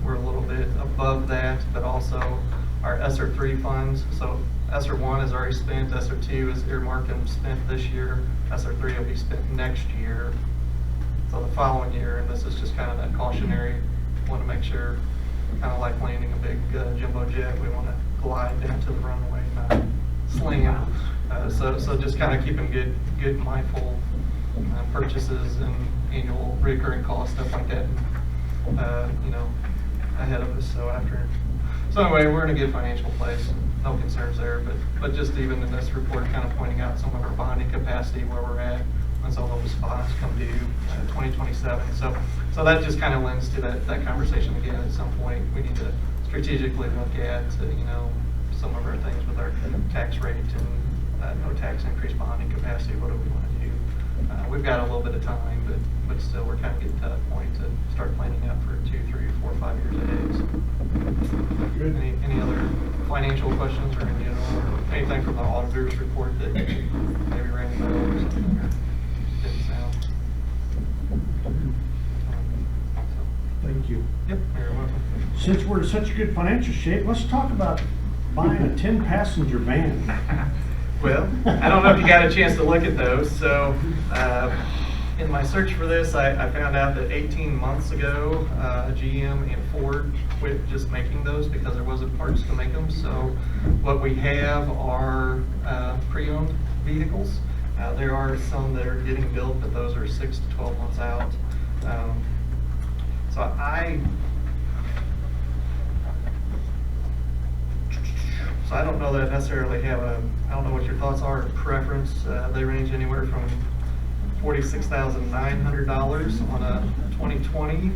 We're a little bit above that, but also our ESSER 3 funds. So ESSER 1 is already spent, ESSER 2 is earmarked and spent this year, ESSER 3 will be spent next year. So the following year, and this is just kind of that cautionary, want to make sure, kind of like landing a big jumbo jet, we want to glide down to the runway, not sling. So just kind of keeping good mindful purchases and annual recurring costs, stuff like that, ahead of us. So anyway, we're in a good financial place. No concerns there, but just even in this report, kind of pointing out some of our bonding capacity, where we're at once all those bonds come due 2027. So that just kind of lends to that conversation again. At some point, we need to strategically look at some of our things with our tax rate and no tax increase bonding capacity. What do we want to do? We've got a little bit of time, but still we're kind of getting to that point to start planning out for 2, 3, 4, 5 years ahead. So. Good. Any other financial questions or anything from the auditor's report that maybe rang a bell or something or didn't sound? Thank you. Yep, you're welcome. Since we're in such good financial shape, let's talk about buying a 10-passenger van. Well, I don't know if you got a chance to look at those. So in my search for this, I found out that 18 months ago, GM and Ford quit just making those because there wasn't parts to make them. So what we have are pre-owned vehicles. There are some that are getting built, but those are 6 to 12 months out. So I don't know that I necessarily have I don't know what your thoughts are or preference. They range anywhere from $46,900 on a 2020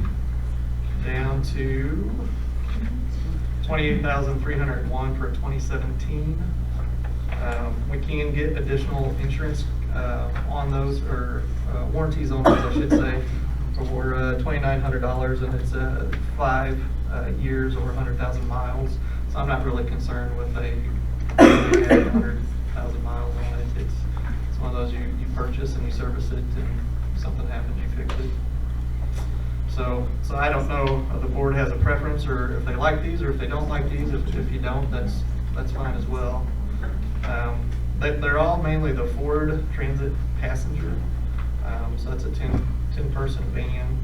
down to $28,301 for 2017. We can get additional insurance on those, or warranties on those, I should say, for $2,900, and it's 5 years or 100,000 miles. So I'm not really concerned with a 100,000 miles on it. It's one of those you purchase and you service it, and something happens, you fix it. So I don't know if the board has a preference, or if they like these, or if they don't like these. If you don't, that's fine as well. They're all mainly the Ford Transit passenger. So that's a 10-person van.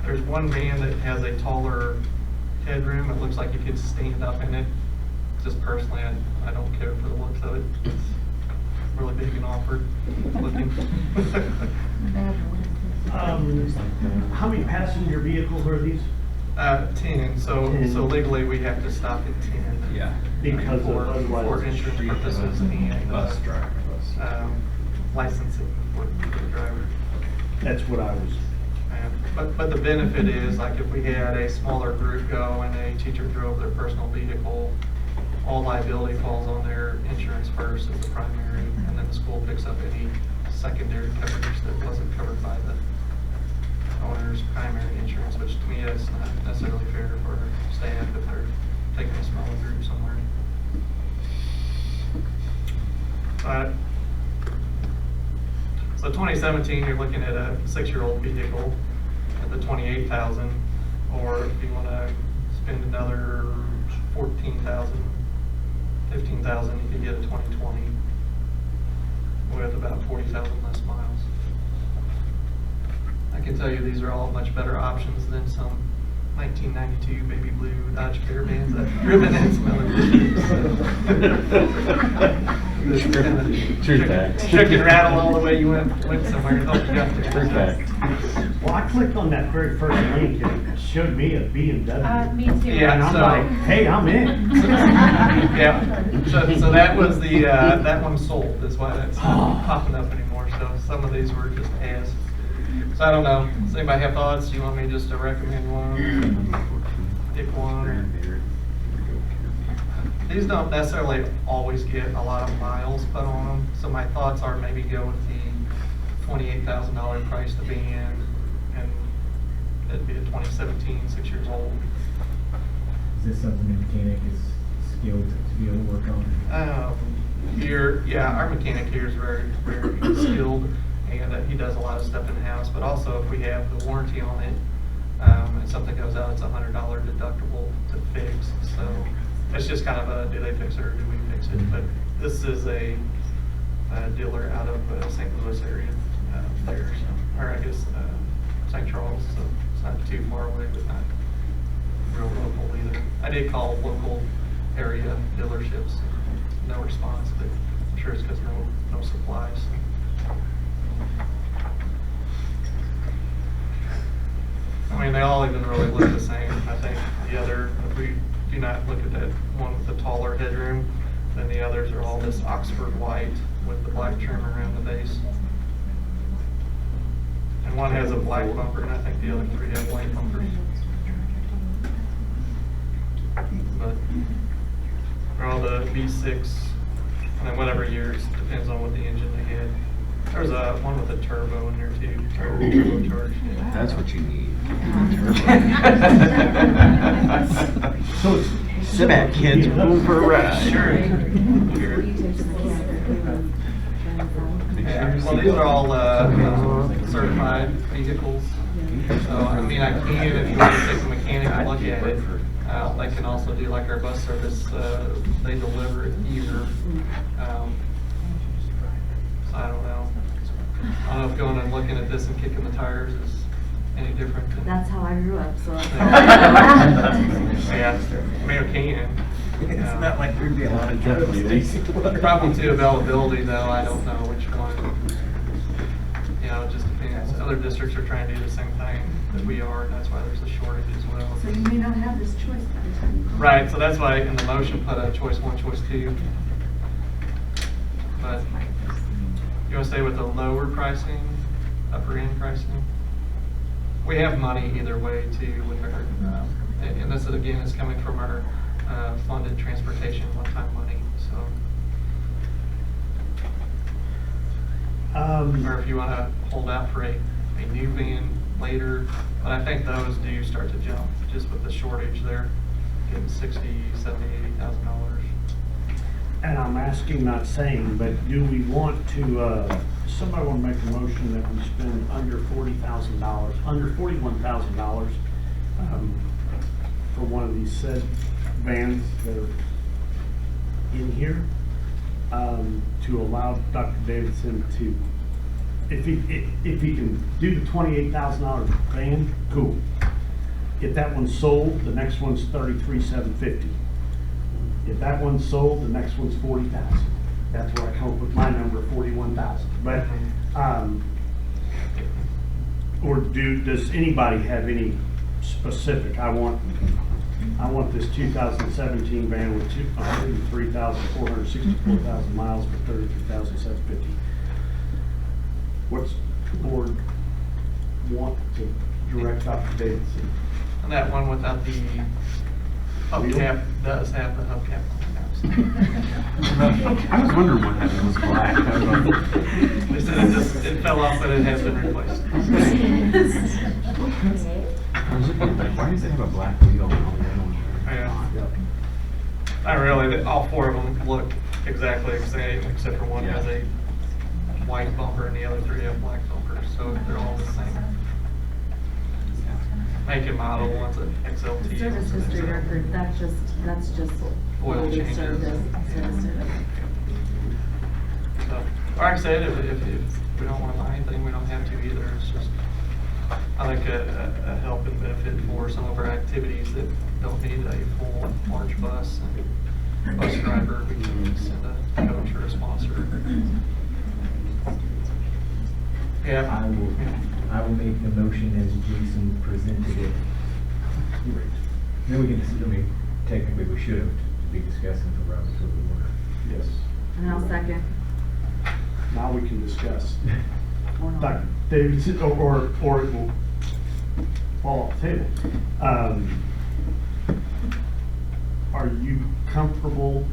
There's one van that has a taller headroom. It looks like you could stand up in it. Just personally, I don't care for the looks of it. It's really big and awkward looking. How many passenger vehicles are these? 10. So 10. So legally, we have to stop at 10. Yeah. Because of for otherwise insurance street, purposes and bus driver. licensing for the driver. That's what I was. But the benefit is, like, if we had a smaller group go and a teacher drove their personal vehicle, all liability falls on their insurance first as the primary, and then the school picks up any secondary coverage that wasn't covered by the owner's primary insurance, which to me is not necessarily fair for staff if they're taking a smaller group somewhere. So 2017, you're looking at a 6-year-old vehicle at the 28,000, or if you want to spend another 14,000, 15,000, you could get a 2020 with about 40,000 less miles. I can tell you these are all much better options than some 1992 baby blue Dodge Caravans that I've driven in some other districts. True fact. Shook and rattle all the way you went somewhere. Oh, you got there. True fact. Well, I clicked on that very first link and it showed me a BMW. Me too. Yeah, And I'm so- like, hey, I'm in. Yeah, so that was the, that one sold, is why that's not popping up anymore, so some of these were just as. So I don't know, does anybody have thoughts? Do you want me just to recommend one, pick one? Or- These don't necessarily always get a lot of miles put on them, so my thoughts are maybe go with the $28,000 price to be in, and it'd be a 2017, 6 years old. Is this something the mechanic is skilled to be able to work on? Our mechanic here is very, very skilled, and he does a lot of stuff in-house, but also if we have the warranty on it, and something goes out, it's a $100 deductible to fix, so it's just kind of a, do they fix it or do we fix it? But this is a dealer out of St. Louis area there, so, or I guess St. Charles, so it's not too far away, but not real local either. I did call local area dealerships, no response, but I'm sure it's because no supplies. I mean, they all even really look the same. I think the other, if we do not look at that one with the taller headroom, then the others are all this Oxford white with the black trim around the base. And one has a black bumper, and I think the other 3 have white bumpers. But they're all the V6, and then whatever years, depends on what the engine they had. There's one with a turbo in there too, turbocharged. Yeah. That's what you need. So it's. Sit back, kids, we're going for a ride. Sure. Yeah, well, these are all certified vehicles. So, I mean, I can, if you want to take the mechanic and look at it, they can also do like our bus service, they deliver it here. So I don't know. I don't know if going and looking at this and kicking the tires is any different than. That's how I grew up, so. Yeah, I mean, it can. It's not like there'd be a lot of Problem to availability though, I don't know which one. You know, it just depends. Other districts are trying to do the same thing that we are, and that's why there's a shortage as well. So you may not have this choice by the time you call. Right, so that's why in the motion put a choice 1, choice 2. But you want to stay with the lower pricing, upper end pricing? We have money either way too with our, and this is again is coming from our funded transportation one-time money. So, or if you want to hold out for a new van later, but I think those do start to jump just with the shortage there, getting $60,000, $70,000, $80,000. And I'm asking, not saying, but do we want to, somebody want to make a motion that we spend under $40,000, under $41,000 for one of these said vans that are in here, to allow Dr. Davidson to if he can do the $28,000 van, cool. If that one's sold, the next one's $33,750. If that one's sold, the next one's $40,000. That's where I come up with my number, $41,000. But, or does anybody have any specific? I want this 2017 van with 103,464,000 miles for $33,750. What's the board want to direct Dr. Davidson? And that one without the hubcap does have the hubcap. I was wondering what happened. It was black. They said it fell off, but it has been replaced. I was looking at that. Why does it have a black wheel on the other one? Not really. All four of them look exactly the same, except for one has a white bumper and the other three have black bumpers. So they're all the same. Make and model, one's an XLT. Service history record, that's just Oil what we changes. served as. So, like I said, if we don't want to buy anything, we don't have to either. It's just, I think a help and benefit for some of our activities that don't need a full large bus and bus driver. We can send a coach or a sponsor. Yeah. I will make the motion as Jason presented it. Then we can, technically we should have to be discussing for Robert's Rule of Order. Yes. And I'll second. Now we can discuss. Dr. Davidson, or it will fall off the table. Are you comfortable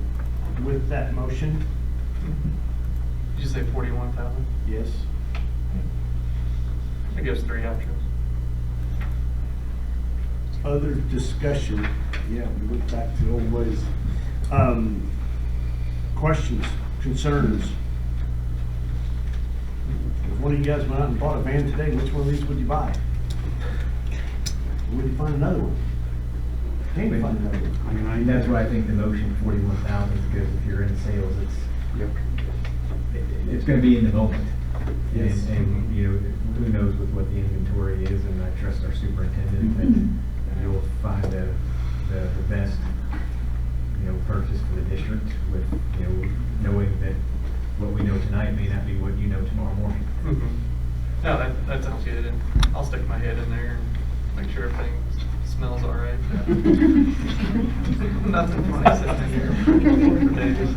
with that motion? Did you say 41,000? Yes. It gives three options. Other discussion? Yeah, we went back to the old ways. Questions, concerns? If one of you guys went out and bought a van today, which one of these would you buy? Would you find another one? Can't you find another one? I mean, that's why I think the motion 41,000 is because if you're in sales, it's going to be in the moment. Yes. And you know, who knows with what the inventory is, and I trust our superintendent that you'll find the best, purchase for the district with, knowing that what we know tonight may not be what you know tomorrow morning. No, that sounds good. And I'll stick my head in there and make sure everything smells all right. Nothing funny sitting in here for days.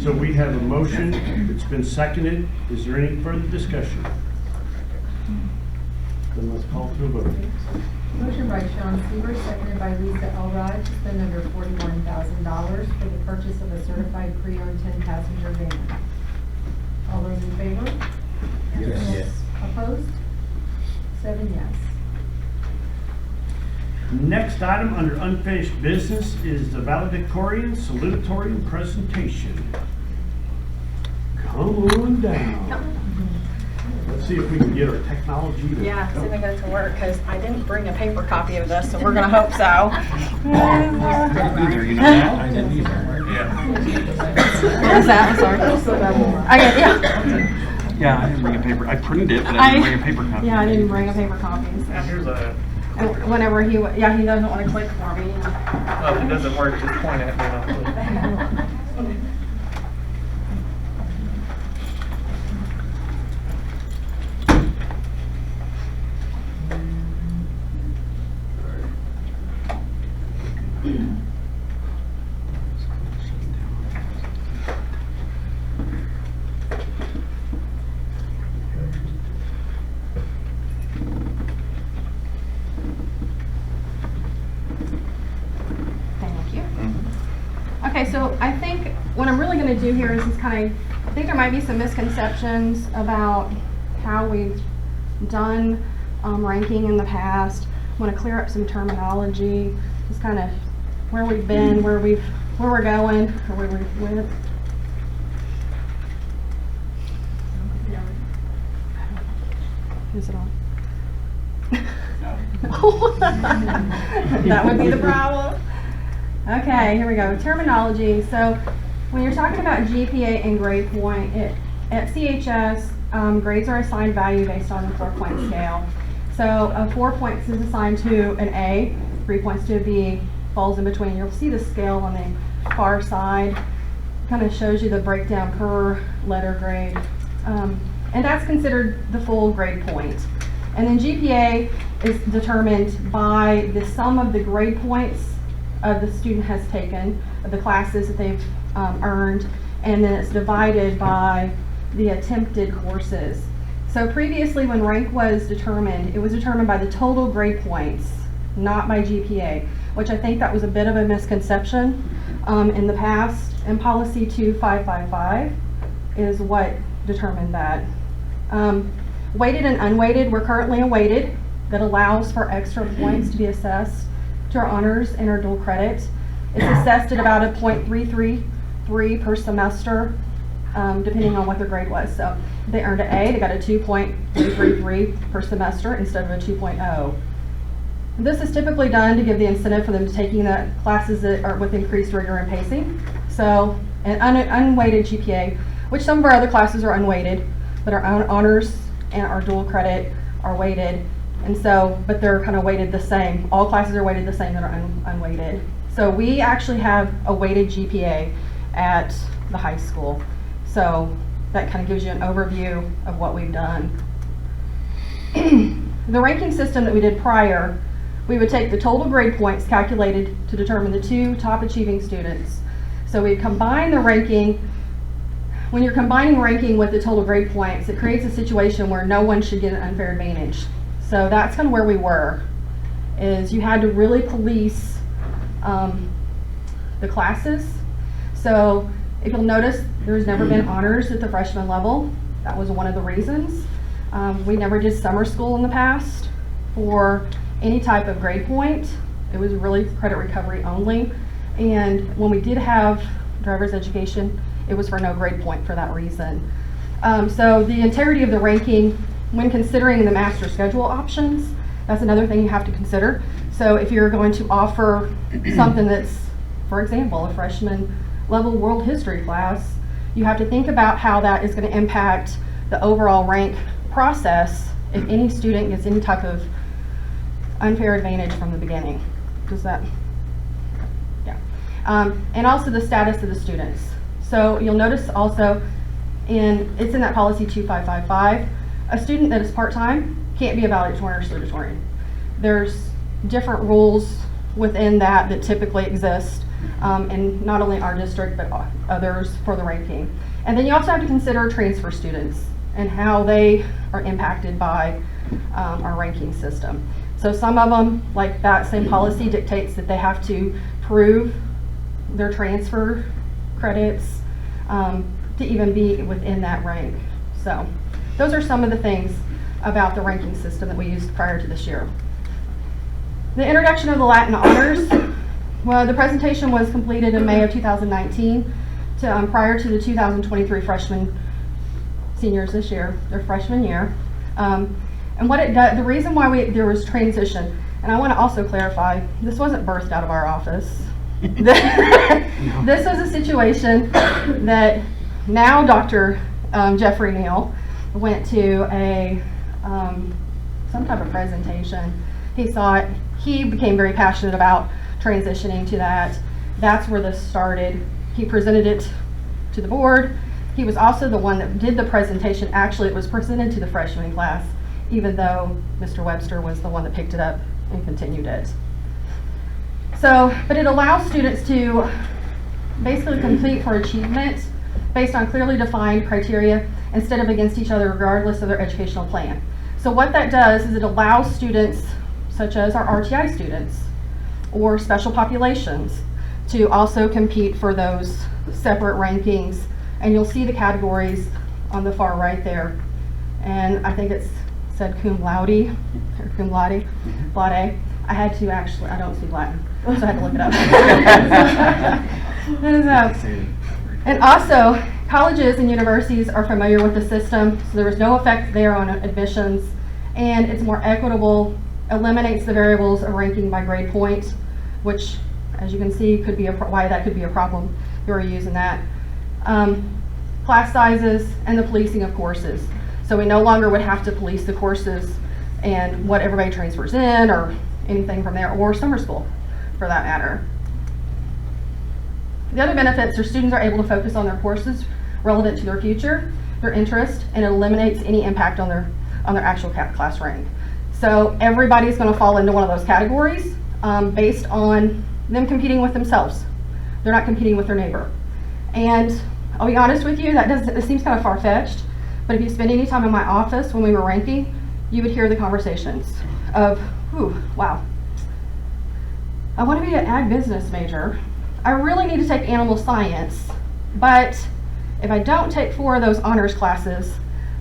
So we have a motion, it's been seconded. Is there any further discussion? Then let's call to a vote. Motion by Sean Seaver, seconded by Lisa Elrod, to spend under $41,000 for the purchase of a certified pre-owned 10-passenger van. All those in favor? Yes. Opposed? 7 yes. Next item under unfinished business is the valedictorian salutatorian presentation. Come on down. Let's see if we can get our technology to. Yeah, see if it goes to work, because I didn't bring a paper copy of this, so we're gonna hope so. Either, you know that? I didn't either. Where's that? I'm sorry. Yeah. Yeah, I didn't bring a paper. I printed it, but I didn't bring a paper copy. Yeah, I didn't bring a paper copy. Yeah, here's a. Whenever he doesn't want to click for me. Well, if it doesn't work, just point at me and I'll click. Thank you. Okay, so I think what I'm really going to do here is just I think there might be some misconceptions about how we've done ranking in the past. I want to clear up some terminology, just kind of where we've been, where we're going, or where we went. Is it on? That would be the problem. Okay, here we go. Terminology. So When you're talking about GPA and grade point, at CHS, grades are assigned value based on the 4-point scale. So 4 points is assigned to an A, 3 points to a B, falls in between. You'll see the scale on the far side, kind of shows you the breakdown per letter grade. And that's considered the full grade point. And then GPA is determined by the sum of the grade points the student has taken, of the classes that they've earned, and then it's divided by the attempted courses. So previously when rank was determined, it was determined by the total grade points, not by GPA, which I think that was a bit of a misconception in the past. And policy 2555 is what determined that. Weighted and unweighted, we're currently a weighted that allows for extra points to be assessed to our honors and our dual credit. It's assessed at about a 0.333 per semester, depending on what their grade was. So if they earned an A, they got a 2.333 per semester instead of a 2.0. This is typically done to give the incentive for them to taking the classes that are with increased rigor and pacing. So an unweighted GPA, which some of our other classes are unweighted, but our honors and our dual credit are weighted. And so, but they're kind of weighted the same. All classes are weighted the same that are unweighted. So we actually have a weighted GPA at the high school. So that kind of gives you an overview of what we've done. The ranking system that we did prior, we would take the total grade points calculated to determine the 2 top achieving students. So we combine the ranking. When you're combining ranking with the total grade points, it creates a situation where no one should get an unfair advantage. So that's kind of where we were, is you had to really police the classes. So if you'll notice, there's never been honors at the freshman level. That was one of the reasons. We never did summer school in the past for any type of grade point. It was really credit recovery only. And when we did have driver's education, it was for no grade point for that reason. So the integrity of the ranking, when considering the master schedule options, that's another thing you have to consider. So if you're going to offer something that's, for example, a freshman level world history class, you have to think about how that is going to impact the overall rank process if any student gets any type of unfair advantage from the beginning. Does that? Yeah. And also the status of the students. So you'll notice also, it's in that policy 2555, a student that is part-time can't be a valedictorian or salutatorian. There's different rules within that typically exist in not only our district but others for the ranking. And then you also have to consider transfer students and how they are impacted by our ranking system. So some of them, like that same policy dictates that they have to prove their transfer credits to even be within that rank. So those are some of the things about the ranking system that we used prior to this year. The introduction of the Latin honors. Well, the presentation was completed in May of 2019 prior to the 2023 seniors this year, their freshman year. And what it does, the reason why there was transition, and I want to also clarify, this wasn't birthed out of our office. This was a situation that now Dr. Jeffrey Neal went to some type of presentation. He saw it. He became very passionate about transitioning to that. That's where this started. He presented it to the board. He was also the one that did the presentation. Actually, it was presented to the freshman class, even though Mr. Webster was the one that picked it up and continued it. So, but it allows students to basically compete for achievement based on clearly defined criteria instead of against each other regardless of their educational plan. So what that does is it allows students, such as our RTI students or special populations, to also compete for those separate rankings. And you'll see the categories on the far right there. And I think it's said cum laude, or cum laude, laude. I had to actually, I don't speak Latin, so I had to look it up. And also, colleges and universities are familiar with the system, so there was no effect there on admissions, and it's more equitable, eliminates the variables of ranking by grade point, which, as you can see, could be why that could be a problem if you were using that. class sizes, and the policing of courses. So we no longer would have to police the courses and what everybody transfers in or anything from there, or summer school for that matter. The other benefits are students are able to focus on their courses relevant to their future, their interest, and it eliminates any impact on their actual class rank. So everybody's going to fall into one of those categories based on them competing with themselves. They're not competing with their neighbor. And I'll be honest with you, it seems kind of far-fetched, but if you spend any time in my office when we were ranking, you would hear the conversations of, ooh, wow, I want to be an ag business major. I really need to take animal science, but if I don't take 4 of those honors classes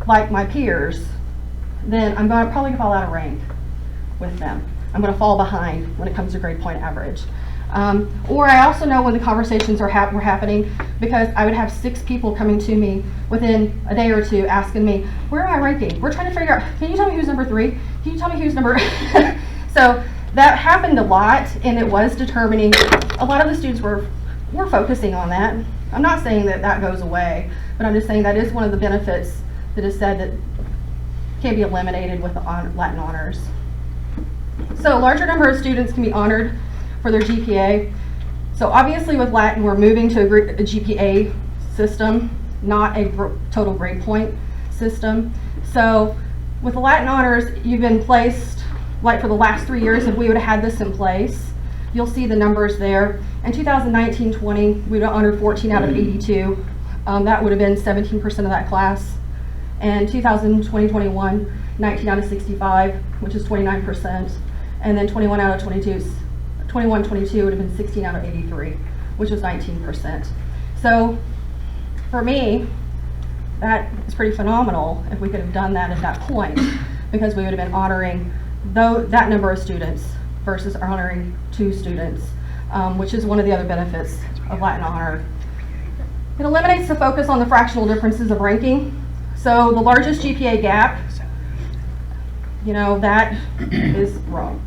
like my peers, then I'm probably going to fall out of rank with them. I'm going to fall behind when it comes to grade point average. Or I also know when the conversations were happening, because I would have 6 people coming to me within a day or two asking me, where am I ranking? We're trying to figure out, can you tell me who's number 3? Can you tell me who's number... So that happened a lot, and it was determining, a lot of the students were focusing on that. I'm not saying that that goes away, but I'm just saying that is one of the benefits that is said that can be eliminated with the Latin honors. So a larger number of students can be honored for their GPA. So obviously with Latin, we're moving to a GPA system, not a total grade point system. So with the Latin honors, you've been placed, like for the last 3 years, if we would have had this in place, you'll see the numbers there. In 2019-20, we honored 14 out of 82. That would have been 17% of that class. And 2020-21, 19 out of 65, which is 29%. And then 21 out of 22, 21-22 would have been 16 out of 83, which was 19%. So for me, that is pretty phenomenal if we could have done that at that point, because we would have been honoring that number of students versus honoring 2 students, which is one of the other benefits of Latin honor. It eliminates the focus on the fractional differences of ranking. So the largest GPA gap, that is wrong.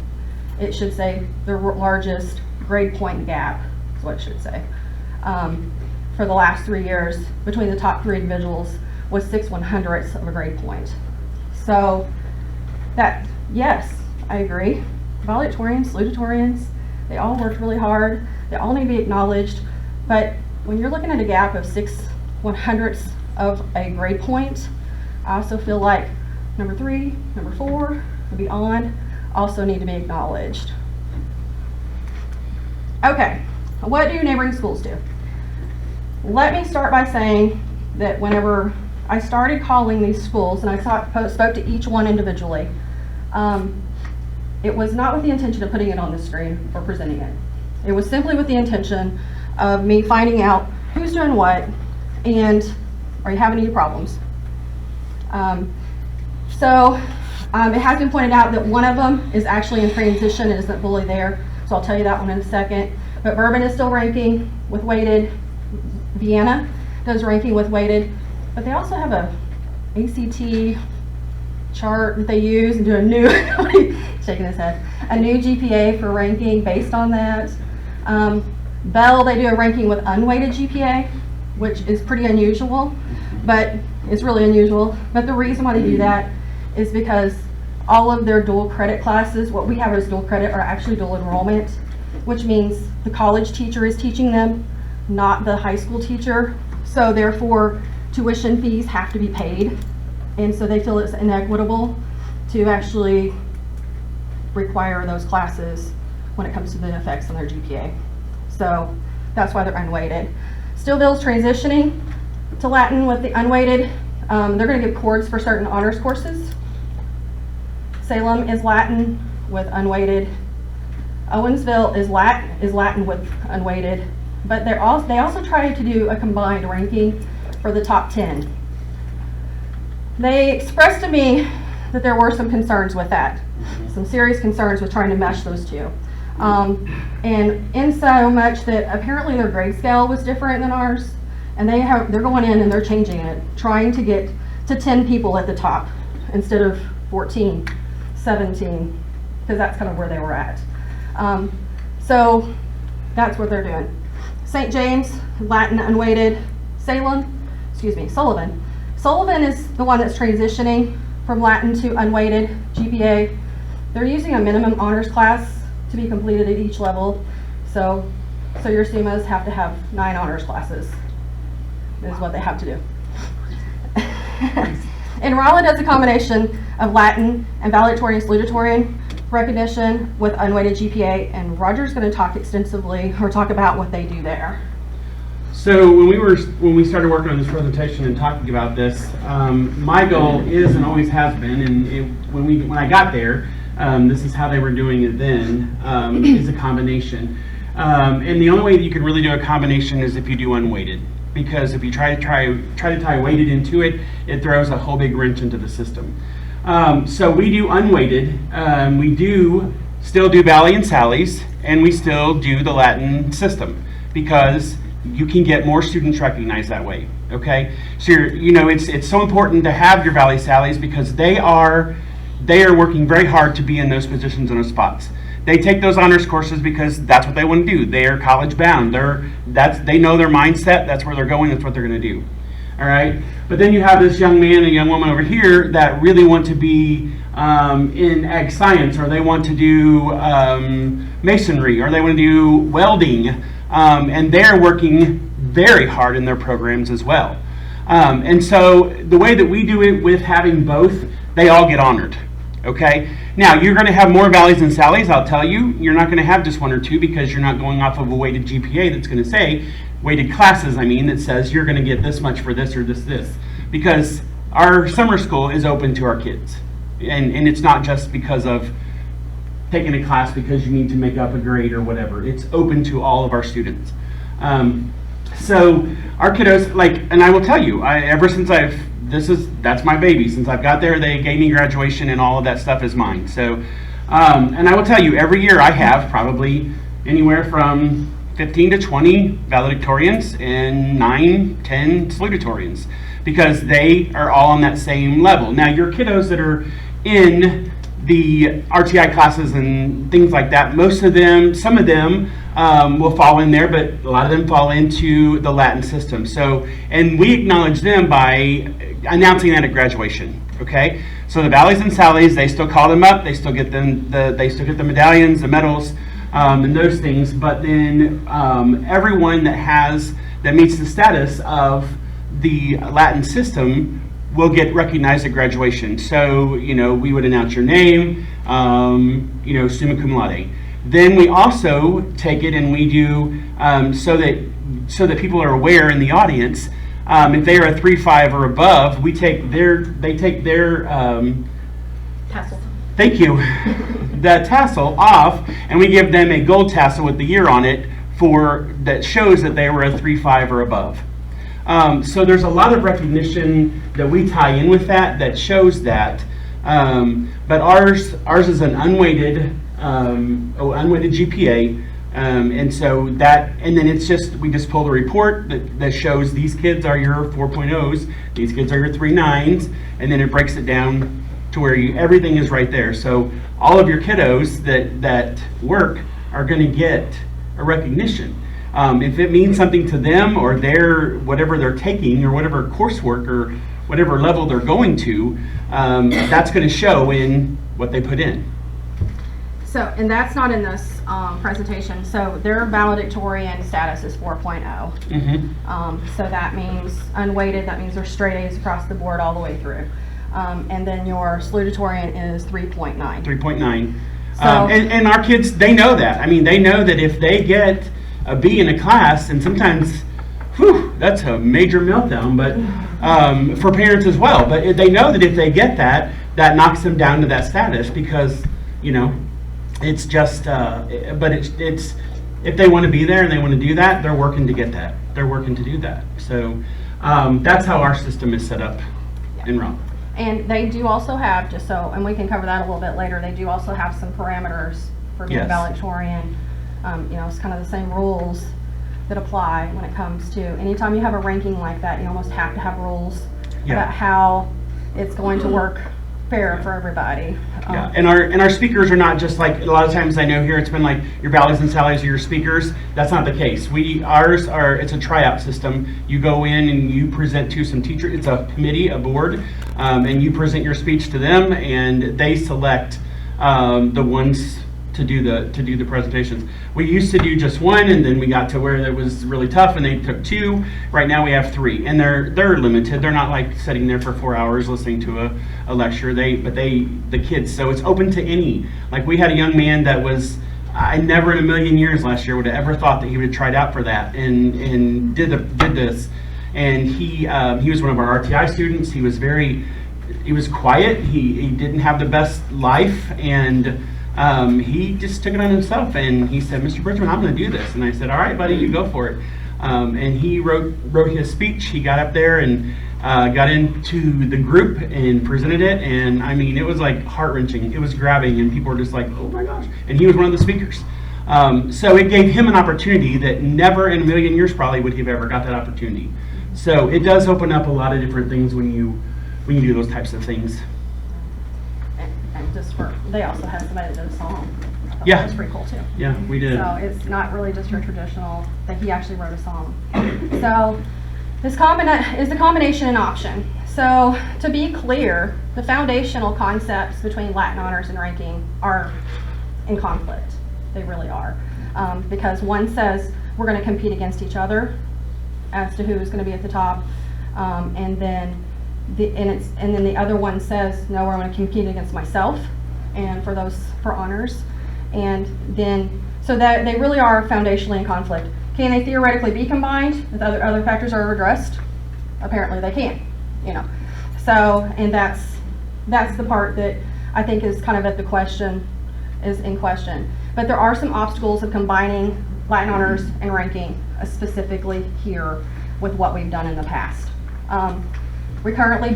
It should say the largest grade point gap, is what it should say. For the last 3 years, between the top 3 individuals was 6/100ths of a grade point. So that, yes, I agree. Valedictorians, salutatorians, they all worked really hard. They all need to be acknowledged. But when you're looking at a gap of 6/100ths of a grade point, I also feel like number 3, number 4, and beyond also need to be acknowledged. Okay, what do neighboring schools do? Let me start by saying that whenever I started calling these schools, and I spoke to each one individually, it was not with the intention of putting it on the screen or presenting it. It was simply with the intention of me finding out who's doing what and are you having any problems. It has been pointed out that one of them is actually in transition and isn't fully there, so I'll tell you that one in a second. But Bourbon is still ranking with weighted. Vienna does ranking with weighted, but they also have a ACT chart that they use and do a new, shaking his head, a new GPA for ranking based on that. Bell, they do a ranking with unweighted GPA, which is pretty unusual, but it's really unusual. But the reason why they do that is because all of their dual credit classes, what we have as dual credit, are actually dual enrollment, which means the college teacher is teaching them, not the high school teacher. So therefore, tuition fees have to be paid. And so they feel it's inequitable to actually require those classes when it comes to the effects on their GPA. So that's why they're unweighted. Stillville's transitioning to Latin with the unweighted. They're going to give chords for certain honors courses. Salem is Latin with unweighted. Owensville is Latin with unweighted. But they also try to do a combined ranking for the top 10. They expressed to me that there were some concerns with that, some serious concerns with trying to mesh those two. And in so much that apparently their grade scale was different than ours, and they're going in and they're changing it, trying to get to 10 people at the top instead of 14, 17, because that's kind of where they were at. So that's what they're doing. St. James, Latin unweighted. Sullivan. Sullivan is the one that's transitioning from Latin to unweighted GPA. They're using a minimum honors class to be completed at each level. So your SEMAs have to have 9 honors classes, is what they have to do. And Raleigh does a combination of Latin and valedictorian salutatorian recognition with unweighted GPA, and Roger's going to talk extensively or talk about what they do there. So when we started working on this presentation and talking about this, my goal is and always has been, and when I got there, this is how they were doing it then, is a combination. And the only way that you can really do a combination is if you do unweighted, because if you try to tie weighted into it, it throws a whole big wrench into the system. So we do unweighted. We do still do Valley and Sally's, and we still do the Latin system, because you can get more students recognized that way. Okay, so it's so important to have your Valley Sally's, because they are working very hard to be in those positions and those spots. They take those honors courses because that's what they want to do. They are college bound. They know their mindset. That's where they're going. That's what they're going to do. All right. But then you have this young man and young woman over here that really want to be in ag science, or they want to do masonry, or they want to do welding, and they're working very hard in their programs as well. And so the way that we do it with having both, they all get honored. Okay. Now you're going to have more Valleys and Sally's. I'll tell you, you're not going to have just 1 or 2, because you're not going off of a weighted GPA that's going to say weighted classes. I mean, that says you're going to get this much for this or this, because our summer school is open to our kids, and it's not just because of taking a class because you need to make up a grade or whatever. It's open to all of our students. So our kiddos, and I will tell you, ever since that's my baby. Since I've got there, they gave me graduation, and all of that stuff is mine. So, and I will tell you, every year I have probably anywhere from 15 to 20 valedictorians and 9, 10 salutatorians, because they are all on that same level. Now, your kiddos that are in the RTI classes and things like that, some of them will fall in there, but a lot of them fall into the Latin system. So, and we acknowledge them by announcing that at graduation. Okay, so the Valleys and Sally's, they still call them up. They still get them. They still get the medallions, the medals, and those things. But then everyone that meets the status of the Latin system will get recognized at graduation. So we would announce your name, summa cum laude. Then we also take it and we do so that people are aware in the audience. If they are a 3.5 or above, they take their Tassel. Thank you. The tassel off, and we give them a gold tassel with the year on it that shows that they were a 3.5 or above. So there's a lot of recognition that we tie in with that shows that. But ours is an unweighted GPA. And so and then we just pull the report that shows these kids are your 4.0s, these kids are your 3.9s, and then it breaks it down to where everything is right there. So all of your kiddos that work are going to get a recognition. If it means something to them, or whatever they're taking, or whatever coursework or whatever level they're going to, that's going to show in what they put in. So, and that's not in this presentation. So their valedictorian status is 4.0. Mm-hmm. So that means unweighted. That means they're straight A's across the board all the way through. And then your salutatorian is 3.9. 3.9. So, and our kids, they know that. I mean, they know that if they get a B in a class, and sometimes, that's a major meltdown, but for parents as well. But they know that if they get that knocks them down to that status, because it's just. But it's if they want to be there and they want to do that, they're working to get that. They're working to do that. So that's how our system is set up in Raleigh. And they do also have, and we can cover that a little bit later, they do also have some parameters for being valedictorian. It's kind of the same rules that apply when it comes to anytime you have a ranking like that. You almost have to have rules about how it's going to work fair for everybody. Yeah, and our speakers are not just like, a lot of times I know here it's been like your Valleys and Sallies are your speakers. That's not the case. It's a tryout system. You go in and you present to some teachers. It's a committee, a board, and you present your speech to them, and they select the ones to do the presentations. We used to do just one, and then we got to where it was really tough, and they took two. Right now we have three, and they're limited. They're not like sitting there for 4 hours listening to a lecture. The kids. So it's open to any. Like we had a young man that was, I never in a million years last year would have ever thought that he would have tried out for that, and did this. And he was one of our RTI students. He was quiet. He didn't have the best life, and he just took it on himself, and he said, "Mr. Bridgman, I'm going to do this." And I said, "All right, buddy, you go for it." And he wrote his speech. He got up there and got into the group and presented it. And I mean, it was like heart-wrenching. It was grabbing, and people were just like, "Oh my gosh!" And he was one of the speakers. So it gave him an opportunity that never in a million years probably would he have ever got that opportunity. So it does open up a lot of different things when you do those types of things. And just they also had somebody that did a song. I thought Yeah. that was pretty cool too. Yeah, we did. So it's not really just your traditional, that he actually wrote a song. So this is the combination an option. So to be clear, the foundational concepts between Latin honors and ranking are in conflict. They really are. Because one says we're going to compete against each other as to who's going to be at the top, and then the other one says, no, we're going to compete against myself and for honors. And then, so that they really are foundationally in conflict. Can they theoretically be combined if other factors are addressed? Apparently they can, So, and that's the part that I think is kind of is in question. But there are some obstacles of combining Latin honors and ranking, specifically here with what we've done in the past. We currently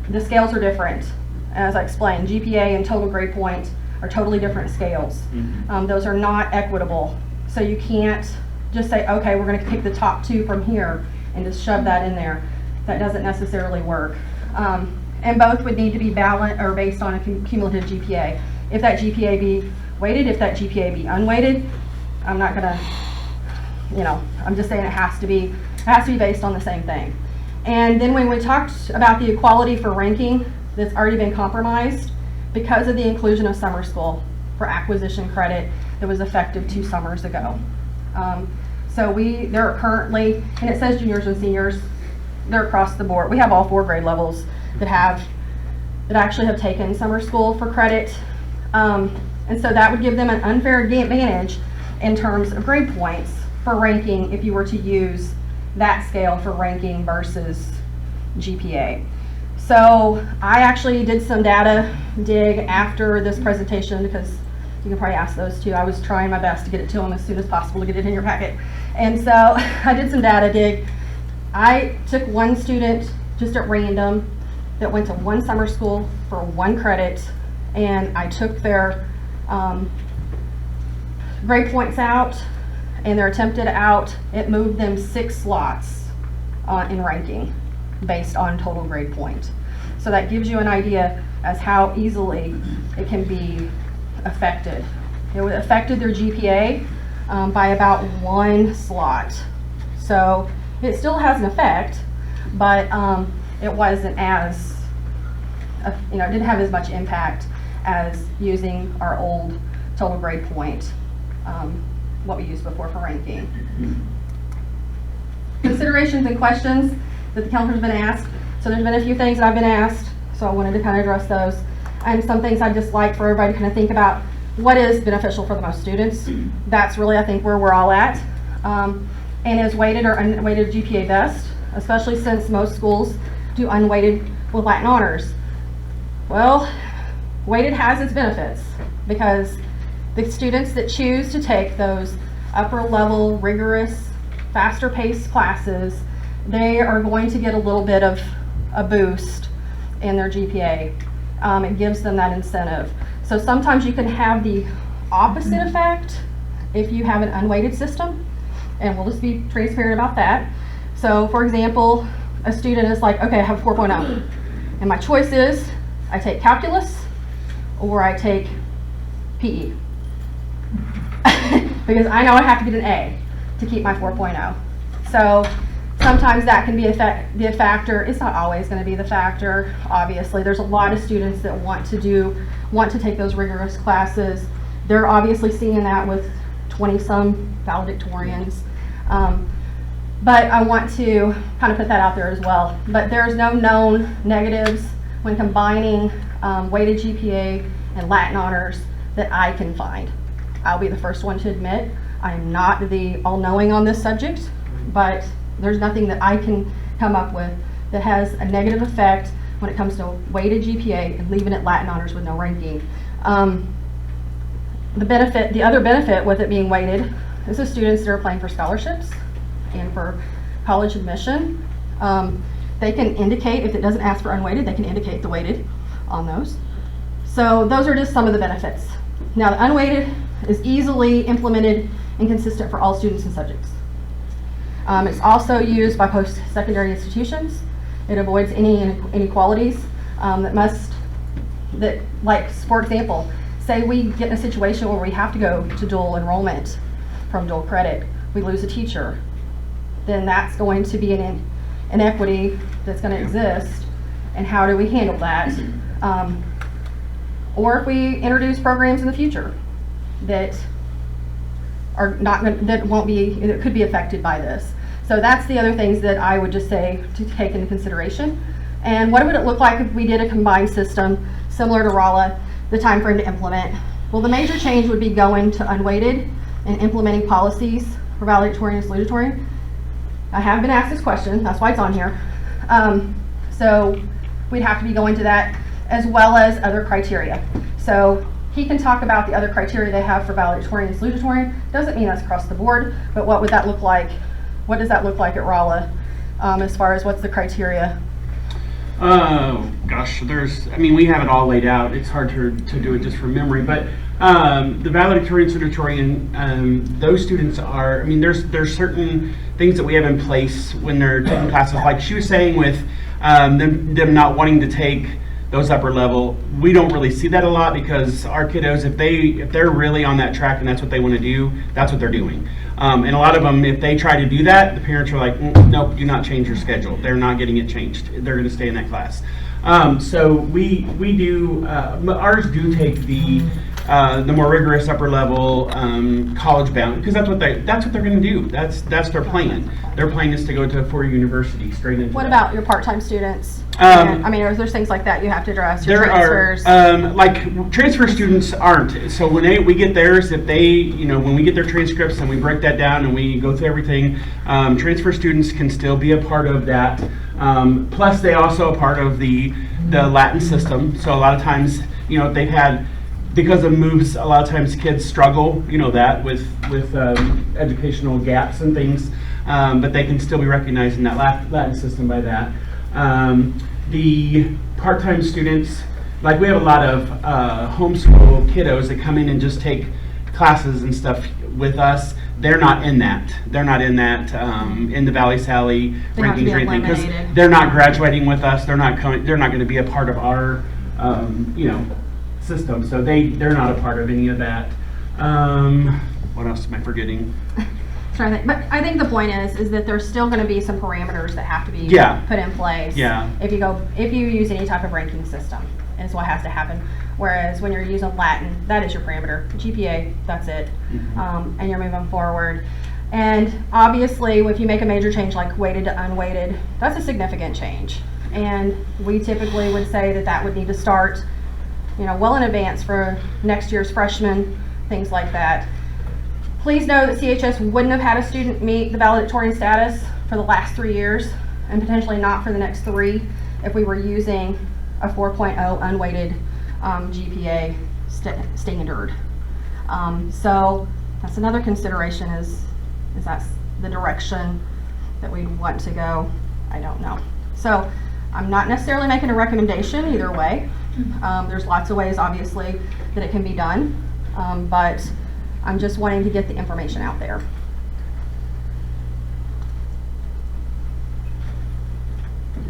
the scales are different. As I explained, GPA and total grade point are totally different scales. Those are not equitable. So you can't just say, okay, we're going to pick the top two from here and just shove that in there. That doesn't necessarily work. And both would need to be balanced or based on a cumulative GPA. If that GPA be weighted, if that GPA be unweighted, I'm not going to, I'm just saying it has to be based on the same thing. And then when we talked about the equality for ranking, that's already been compromised because of the inclusion of summer school for acquisition credit that was effective 2 summers ago. So there are currently, and it says juniors and seniors, they're across the board. We have all 4 grade levels that actually have taken summer school for credit. And so that would give them an unfair advantage in terms of grade points for ranking if you were to use that scale for ranking versus GPA. So I actually did some data dig after this presentation, because you can probably ask those too. I was trying my best to get it to them as soon as possible to get it in your packet. And so I did some data dig. I took one student just at random that went to 1 summer school for 1 credit, and I took their grade points out and their attempted out. It moved them 6 slots in ranking based on total grade point. So that gives you an idea as how easily it can be affected. It affected their GPA by about 1 slot. So it still has an effect, but it wasn't as, it didn't have as much impact as using our old total grade point, what we used before for ranking. Considerations and questions that the counselor's been asked. So there's been a few things that I've been asked, so I wanted to kind of address those. And some things I'd just like for everybody to kind of think about what is beneficial for the most students. That's really, I think, where we're all at. And is weighted or unweighted GPA best, especially since most schools do unweighted with Latin honors. Well, weighted has its benefits because the students that choose to take those upper level, rigorous, faster paced classes, they are going to get a little bit of a boost in their GPA. It gives them that incentive. So sometimes you can have the opposite effect if you have an unweighted system, and we'll just be transparent about that. So for example, a student is like, okay, I have 4.0, and my choice is I take calculus or I take PE. Because I know I have to get an A to keep my 4.0. So sometimes that can be a factor. It's not always going to be the factor. Obviously, there's a lot of students that want to take those rigorous classes. They're obviously seeing that with 20-some valedictorians. But I want to kind of put that out there as well. But there's no known negatives when combining weighted GPA and Latin honors that I can find. I'll be the first one to admit I'm not the all-knowing on this subject, but there's nothing that I can come up with that has a negative effect when it comes to weighted GPA and leaving it Latin honors with no ranking. The other benefit with it being weighted is the students that are applying for scholarships and for college admission. They can indicate, if it doesn't ask for unweighted, they can indicate the weighted on those. So those are just some of the benefits. Now the unweighted is easily implemented and consistent for all students and subjects. It's also used by post-secondary institutions. It avoids any inequalities like, for example, say we get in a situation where we have to go to dual enrollment from dual credit, we lose a teacher, then that's going to be an inequity that's going to exist, and how do we handle that? Or if we introduce programs in the future that are not that could be affected by this. So that's the other things that I would just say to take into consideration. And what would it look like if we did a combined system similar to Rolla, the time frame to implement? Well, the major change would be going to unweighted and implementing policies for valedictorian and salutatorian. I have been asked this question, that's why it's on here. So we'd have to be going to that, as well as other criteria. So he can talk about the other criteria they have for valedictorian and salutatorian. Doesn't mean that's across the board, but what would that look like? What does that look like at Rolla as far as what's the criteria? Oh gosh, we have it all laid out. It's hard to do it just from memory, but the valedictorian, salutatorian, those students are, there's certain things that we have in place when they're taking classes, like she was saying with them not wanting to take those upper level. We don't really see that a lot because our kiddos, if they're really on that track and that's what they want to do, that's what they're doing. And a lot of them, if they try to do that, the parents are like, nope, do not change your schedule. They're not getting it changed. They're going to stay in that class. So we do, ours do take the more rigorous upper level college bound, because that's what they're going to do. That's their plan. Their plan is to go to a 4-year university straight into. What about your part-time students? There's things like that you have to address. Your transfers. Like transfer students aren't. So when we get theirs, if they, when we get their transcripts and we break that down and we go through everything, transfer students can still be a part of that. Plus, they also a part of the Latin system. So a lot of times, they've had, because of moves, a lot of times kids struggle, that with educational gaps and things, but they can still be recognized in that Latin system by that. The part-time students, like we have a lot of homeschool kiddos that come in and just take classes and stuff with us. They're not in that. They're not in that in the Valley Sally rankings or anything, because they're not graduating with us. They're not coming. They're not going to be a part of our system. So they're not a part of any of that. What else am I forgetting? But I think the point is that there's still going to be some parameters that have to be put in place. Yeah. If you use any type of ranking system, is what has to happen. Whereas when you're using Latin, that is your parameter. GPA, that's it. Mm-hmm. And you're moving forward. And obviously, if you make a major change like weighted to unweighted, that's a significant change. And we typically would say that would need to start, well in advance for next year's freshmen, things like that. Please know that CHS wouldn't have had a student meet the valedictorian status for the last 3 years, and potentially not for the next 3 if we were using a 4.0 unweighted GPA standard. So that's another consideration, is that's the direction that we'd want to go. I don't know. So I'm not necessarily making a recommendation either way. There's lots of ways, obviously, that it can be done, but I'm just wanting to get the information out there.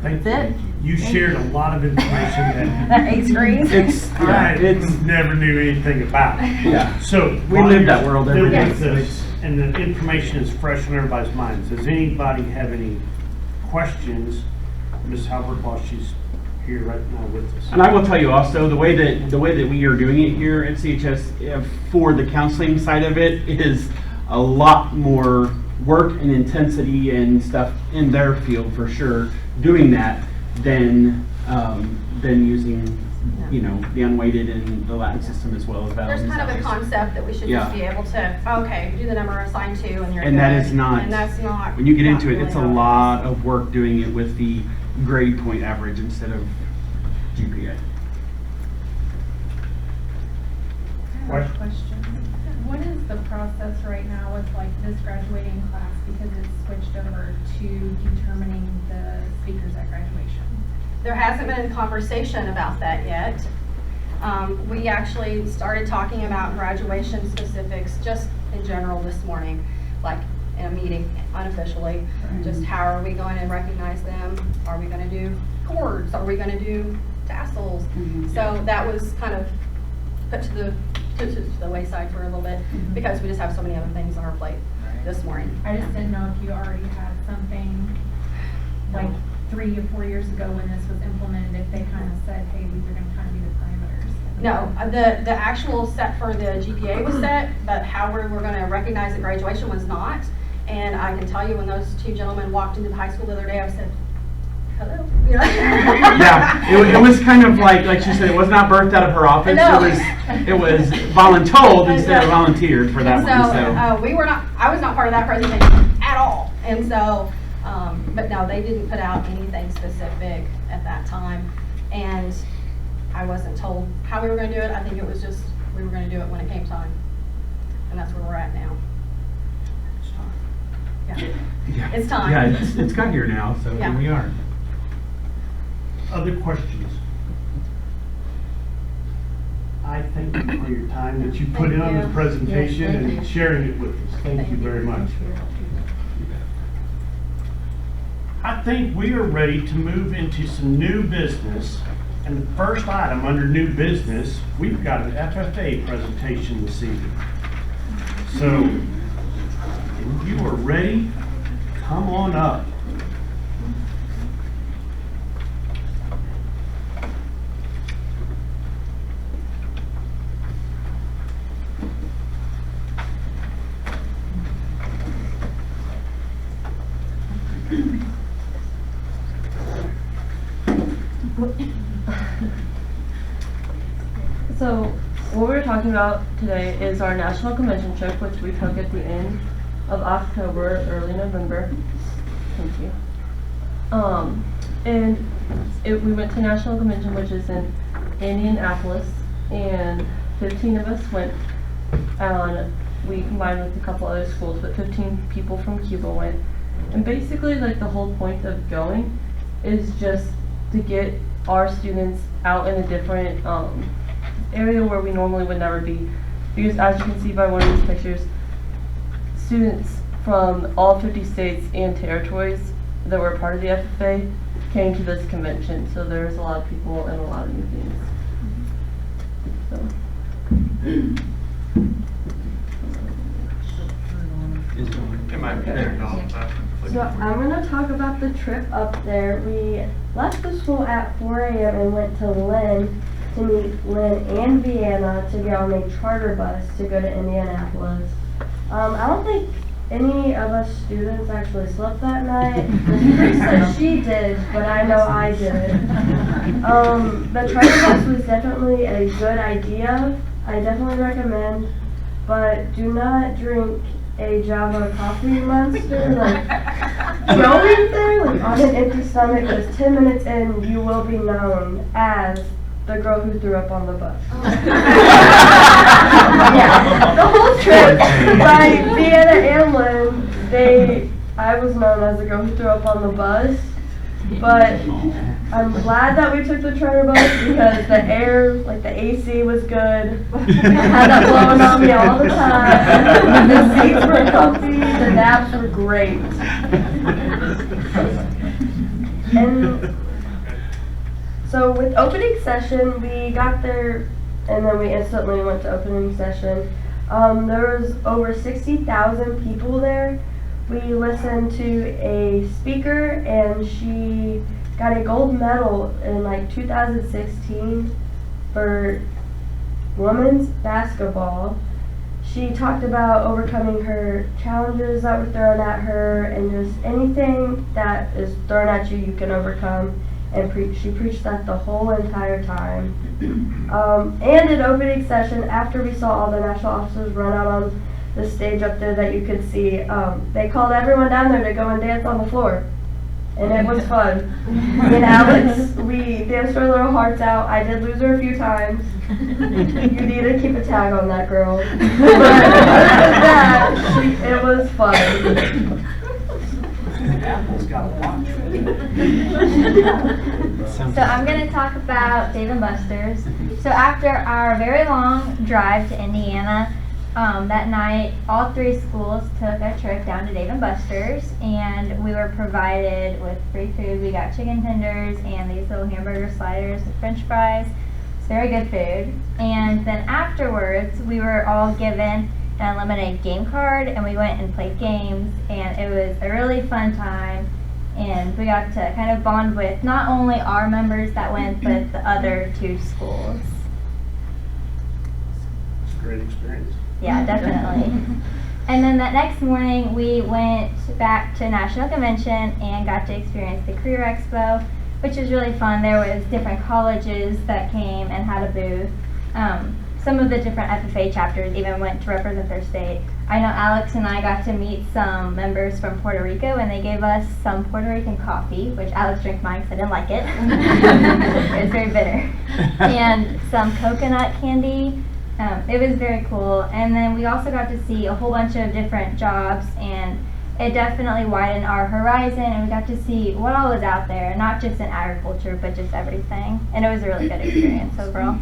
Thank That's it. You shared a lot of information that Eight screens? I never knew anything about. Yeah. So We live that world every they're day. with us, and the information is fresh on everybody's minds. Does anybody have any questions, Ms. Halbert, while she's here right now with us? And I will tell you also, the way that we are doing it here at CHS for the counseling side of it is a lot more work and intensity and stuff in their field for sure, doing that than using, you know, the unweighted and the Latin system as well as There's kind of a concept that we should Yeah. just be able to, okay, do the number assigned to and you're And that good. is not, And that's not. when you get not into it, really it's a how lot of work doing it with the grade point average instead of GPA. I have a question. What is the process right now with like this graduating class, because it's switched over to determining the speakers at graduation? There hasn't been a conversation about that yet. We actually started talking about graduation specifics just in general this morning, like in a meeting unofficially. Just how are we going to recognize them? Are we going to do cords? Are we going to do tassels? So that was kind of put to the wayside for a little bit because we just have so many other things on our plate this morning. I just didn't know if you already had something like 3 or 4 years ago when this was implemented, if they kind of said, hey, these are going to kind of be the parameters. No, the actual set for the GPA was set, but how we're going to recognize at graduation was not. And I can tell you, when those two gentlemen walked into the high school the other day, I said, hello. You know? Yeah, it was kind of like she said, it was not birthed out of her office. No. It was voluntold instead of volunteered for that one. So we were not. I was not part of that presentation at all. And so, but no, they didn't put out anything specific at that time, and I wasn't told how we were going to do it. I think it was just we were going to do it when it came time, and that's where we're at now. Yeah, it's time. Yeah, it's got here now, so Yeah. here we are. Other questions? I thank you for your time that you put in on this presentation and sharing it with us. Thank you very much. I think we are ready to move into some new business. And the first item under new business, we've got an FFA presentation this evening. So, if you are ready, come on up. So, what we're talking about today is our national convention trip, which we took at the end of October, early November. Thank you. We went to national convention, which is in Indianapolis, and 15 of us went. We combined with a couple other schools, but 15 people from Cuba went. And basically, like, the whole point of going is just to get our students out in a different area where we normally would never be. Because as you can see by one of these pictures, students from all 50 states and territories that were part of the FFA came to this convention. So there's a lot of people and a lot of new things. So. It might be turned off. So I'm going to talk about the trip up there. We left the school at 4 a.m. and went to Lynn to meet Lynn and Vienna to get on a charter bus to go to Indianapolis. I don't think any of us students actually slept that night. Ms. Priest said she did, but I know I didn't. The charter bus was definitely a good idea. I definitely recommend, but do not drink a Java coffee monster, like, going there, like, on an empty stomach, because 10 minutes in, you will be known as the girl who threw up on the bus. Yeah, the whole trip, by Vienna and Lynn, I was known as the girl who threw up on the bus, but I'm glad that we took the charter bus because the air, like the AC was good. I had that blowing on me all the time. The seats were comfy, the naps were great. And So with opening session, we got there and then we instantly went to opening session. There was over 60,000 people there. We listened to a speaker and she got a gold medal in like 2016 for women's basketball. She talked about overcoming her challenges that were thrown at her and just anything that is thrown at you, you can overcome. And she preached that the whole entire time. And in opening session, after we saw all the national officers run out on the stage up there that you could see, they called everyone down there to go and dance on the floor. And it was fun. Me and Alex, we danced our little hearts out. I did lose her a few times. You need to keep a tag on that girl. But other than that, it was fun. Apple's got a watch. So I'm going to talk about Dave & Buster's. So after our very long drive to Indiana, that night all 3 schools took a trip down to Dave & Buster's, and we were provided with free food. We got chicken tenders and these little hamburger sliders with french fries. It's very good food. And then afterwards we were all given an unlimited game card, and we went and played games, and it was a really fun time. And we got to kind of bond with not only our members that went, but the other 2 schools. It's a great experience. Yeah, definitely. And then that next morning we went back to National Convention and got to experience the Career Expo, which was really fun. There was different colleges that came and had a booth. Some of the different FFA chapters even went to represent their state. I know Alex and I got to meet some members from Puerto Rico, and they gave us some Puerto Rican coffee, which Alex drank mine because I didn't like it. It was very bitter. And some coconut candy. It was very cool. And then we also got to see a whole bunch of different jobs, and it definitely widened our horizon, and we got to see what all was out there, not just in agriculture, but just everything. And it was a really good experience overall.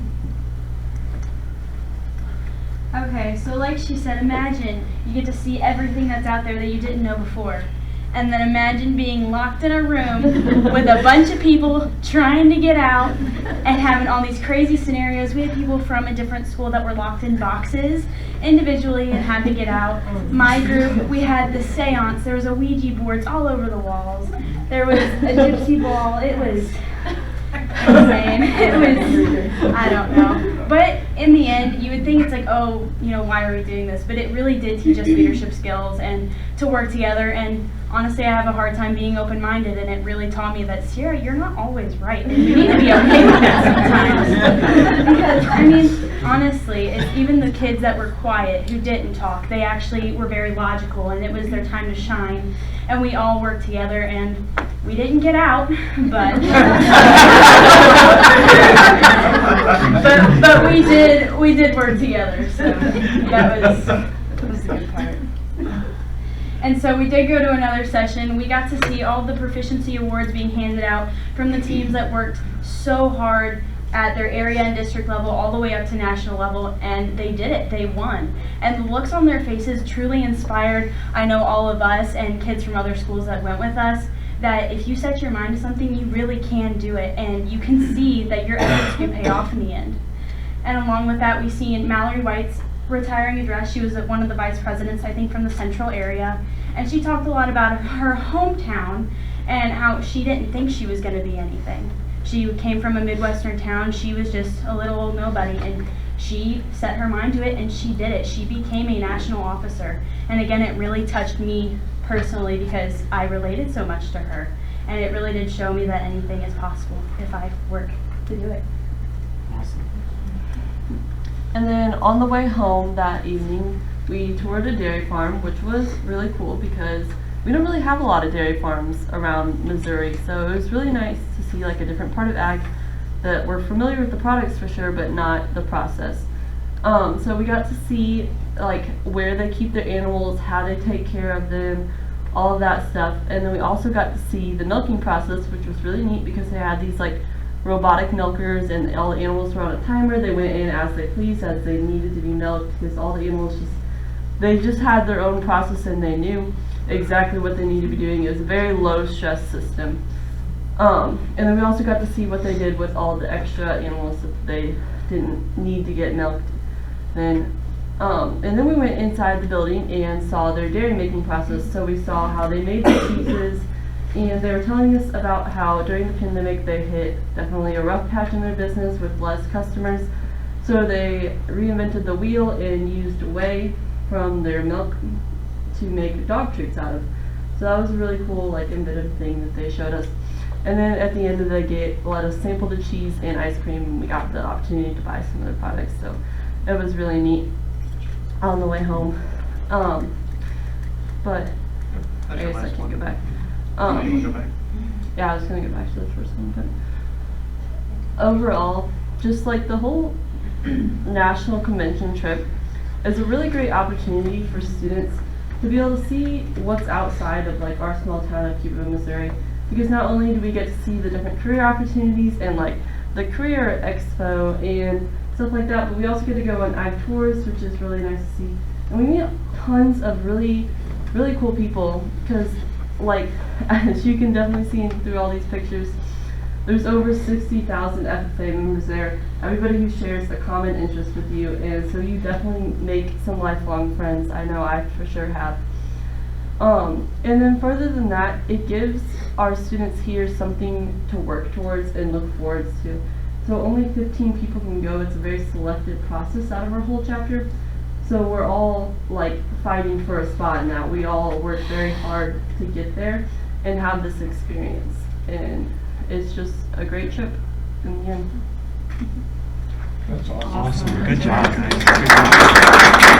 Okay, so like she said, imagine you get to see everything that's out there that you didn't know before. And then imagine being locked in a room with a bunch of people trying to get out and having all these crazy scenarios. We had people from a different school that were locked in boxes individually and had to get out. My group, we had the seance. There was a Ouija boards all over the walls. There was a gypsy ball. It was insane. It was, I don't know. But in the end, you would think it's like, oh, you know, why are we doing this? But it really did teach us leadership skills and to work together. And honestly, I have a hard time being open-minded, and it really taught me that, Sierra, you're not always right. And you need to be okay with that sometimes. Because, I mean, honestly, it's even the kids that were quiet, who didn't talk, they actually were very logical, and it was their time to shine. And we all worked together, and we didn't get out, but but we did work together, so that was a good part. And so we did go to another session. We got to see all the proficiency awards being handed out from the teams that worked so hard at their area and district level all the way up to national level, and they did it. They won. And the looks on their faces truly inspired, I know, all of us and kids from other schools that went with us, that if you set your mind to something, you really can do it, and you can see that your efforts do pay off in the end. And along with that, we've seen Mallory White's retiring address. She was one of the vice presidents, I think, from the central area, and she talked a lot about her hometown and how she didn't think she was going to be anything. She came from a Midwestern town. She was just a little old nobody, and she set her mind to it, and she did it. She became a national officer. And again, it really touched me personally because I related so much to her, and it really did show me that anything is possible if I work to do it. And then on the way home that evening, we toured a dairy farm, which was really cool because we don't really have a lot of dairy farms around Missouri, so it was really nice to see like a different part of ag that we're familiar with the products for sure, but not the process. So we got to see like where they keep their animals, how they take care of them, all of that stuff. And then we also got to see the milking process, which was really neat because they had these like robotic milkers, and all the animals were on a timer. They went in as they pleased, as they needed to be milked, because all the animals they just had their own process and they knew exactly what they needed to be doing. It was a very low stress system. And then we also got to see what they did with all the extra animals that they didn't need to get milked. And then we went inside the building and saw their dairy making process. So we saw how they made the cheeses, and they were telling us about how during the pandemic they hit definitely a rough patch in their business with less customers. So they reinvented the wheel and used whey from their milk to make dog treats out of. So that was a really cool, like, innovative thing that they showed us. And then at the end of the day, let us sample the cheese and ice cream, and we got the opportunity to buy some of their products. So it was really neat on the way home. But I guess I can't get back. Yeah, I was gonna get back to the first one, but overall, just like the whole national convention trip is a really great opportunity for students to be able to see what's outside of like our small town of Cuba, Missouri. Because not only do we get to see the different career opportunities and like the career expo and stuff like that, but we also get to go on ag tours, which is really nice to see. And we meet tons of really cool people because, like, as you can definitely see through all these pictures, there's over 60,000 FFA members there, everybody who shares a common interest with you, and so you definitely make some lifelong friends. I know I for sure have. And then further than that, it gives our students here something to work towards and look forward to. So only 15 people can go. It's a very selective process out of our whole chapter. So we're all like fighting for a spot in that. We all work very hard to get there and have this experience. And it's just a great trip in the end. That's awesome. Good job, guys.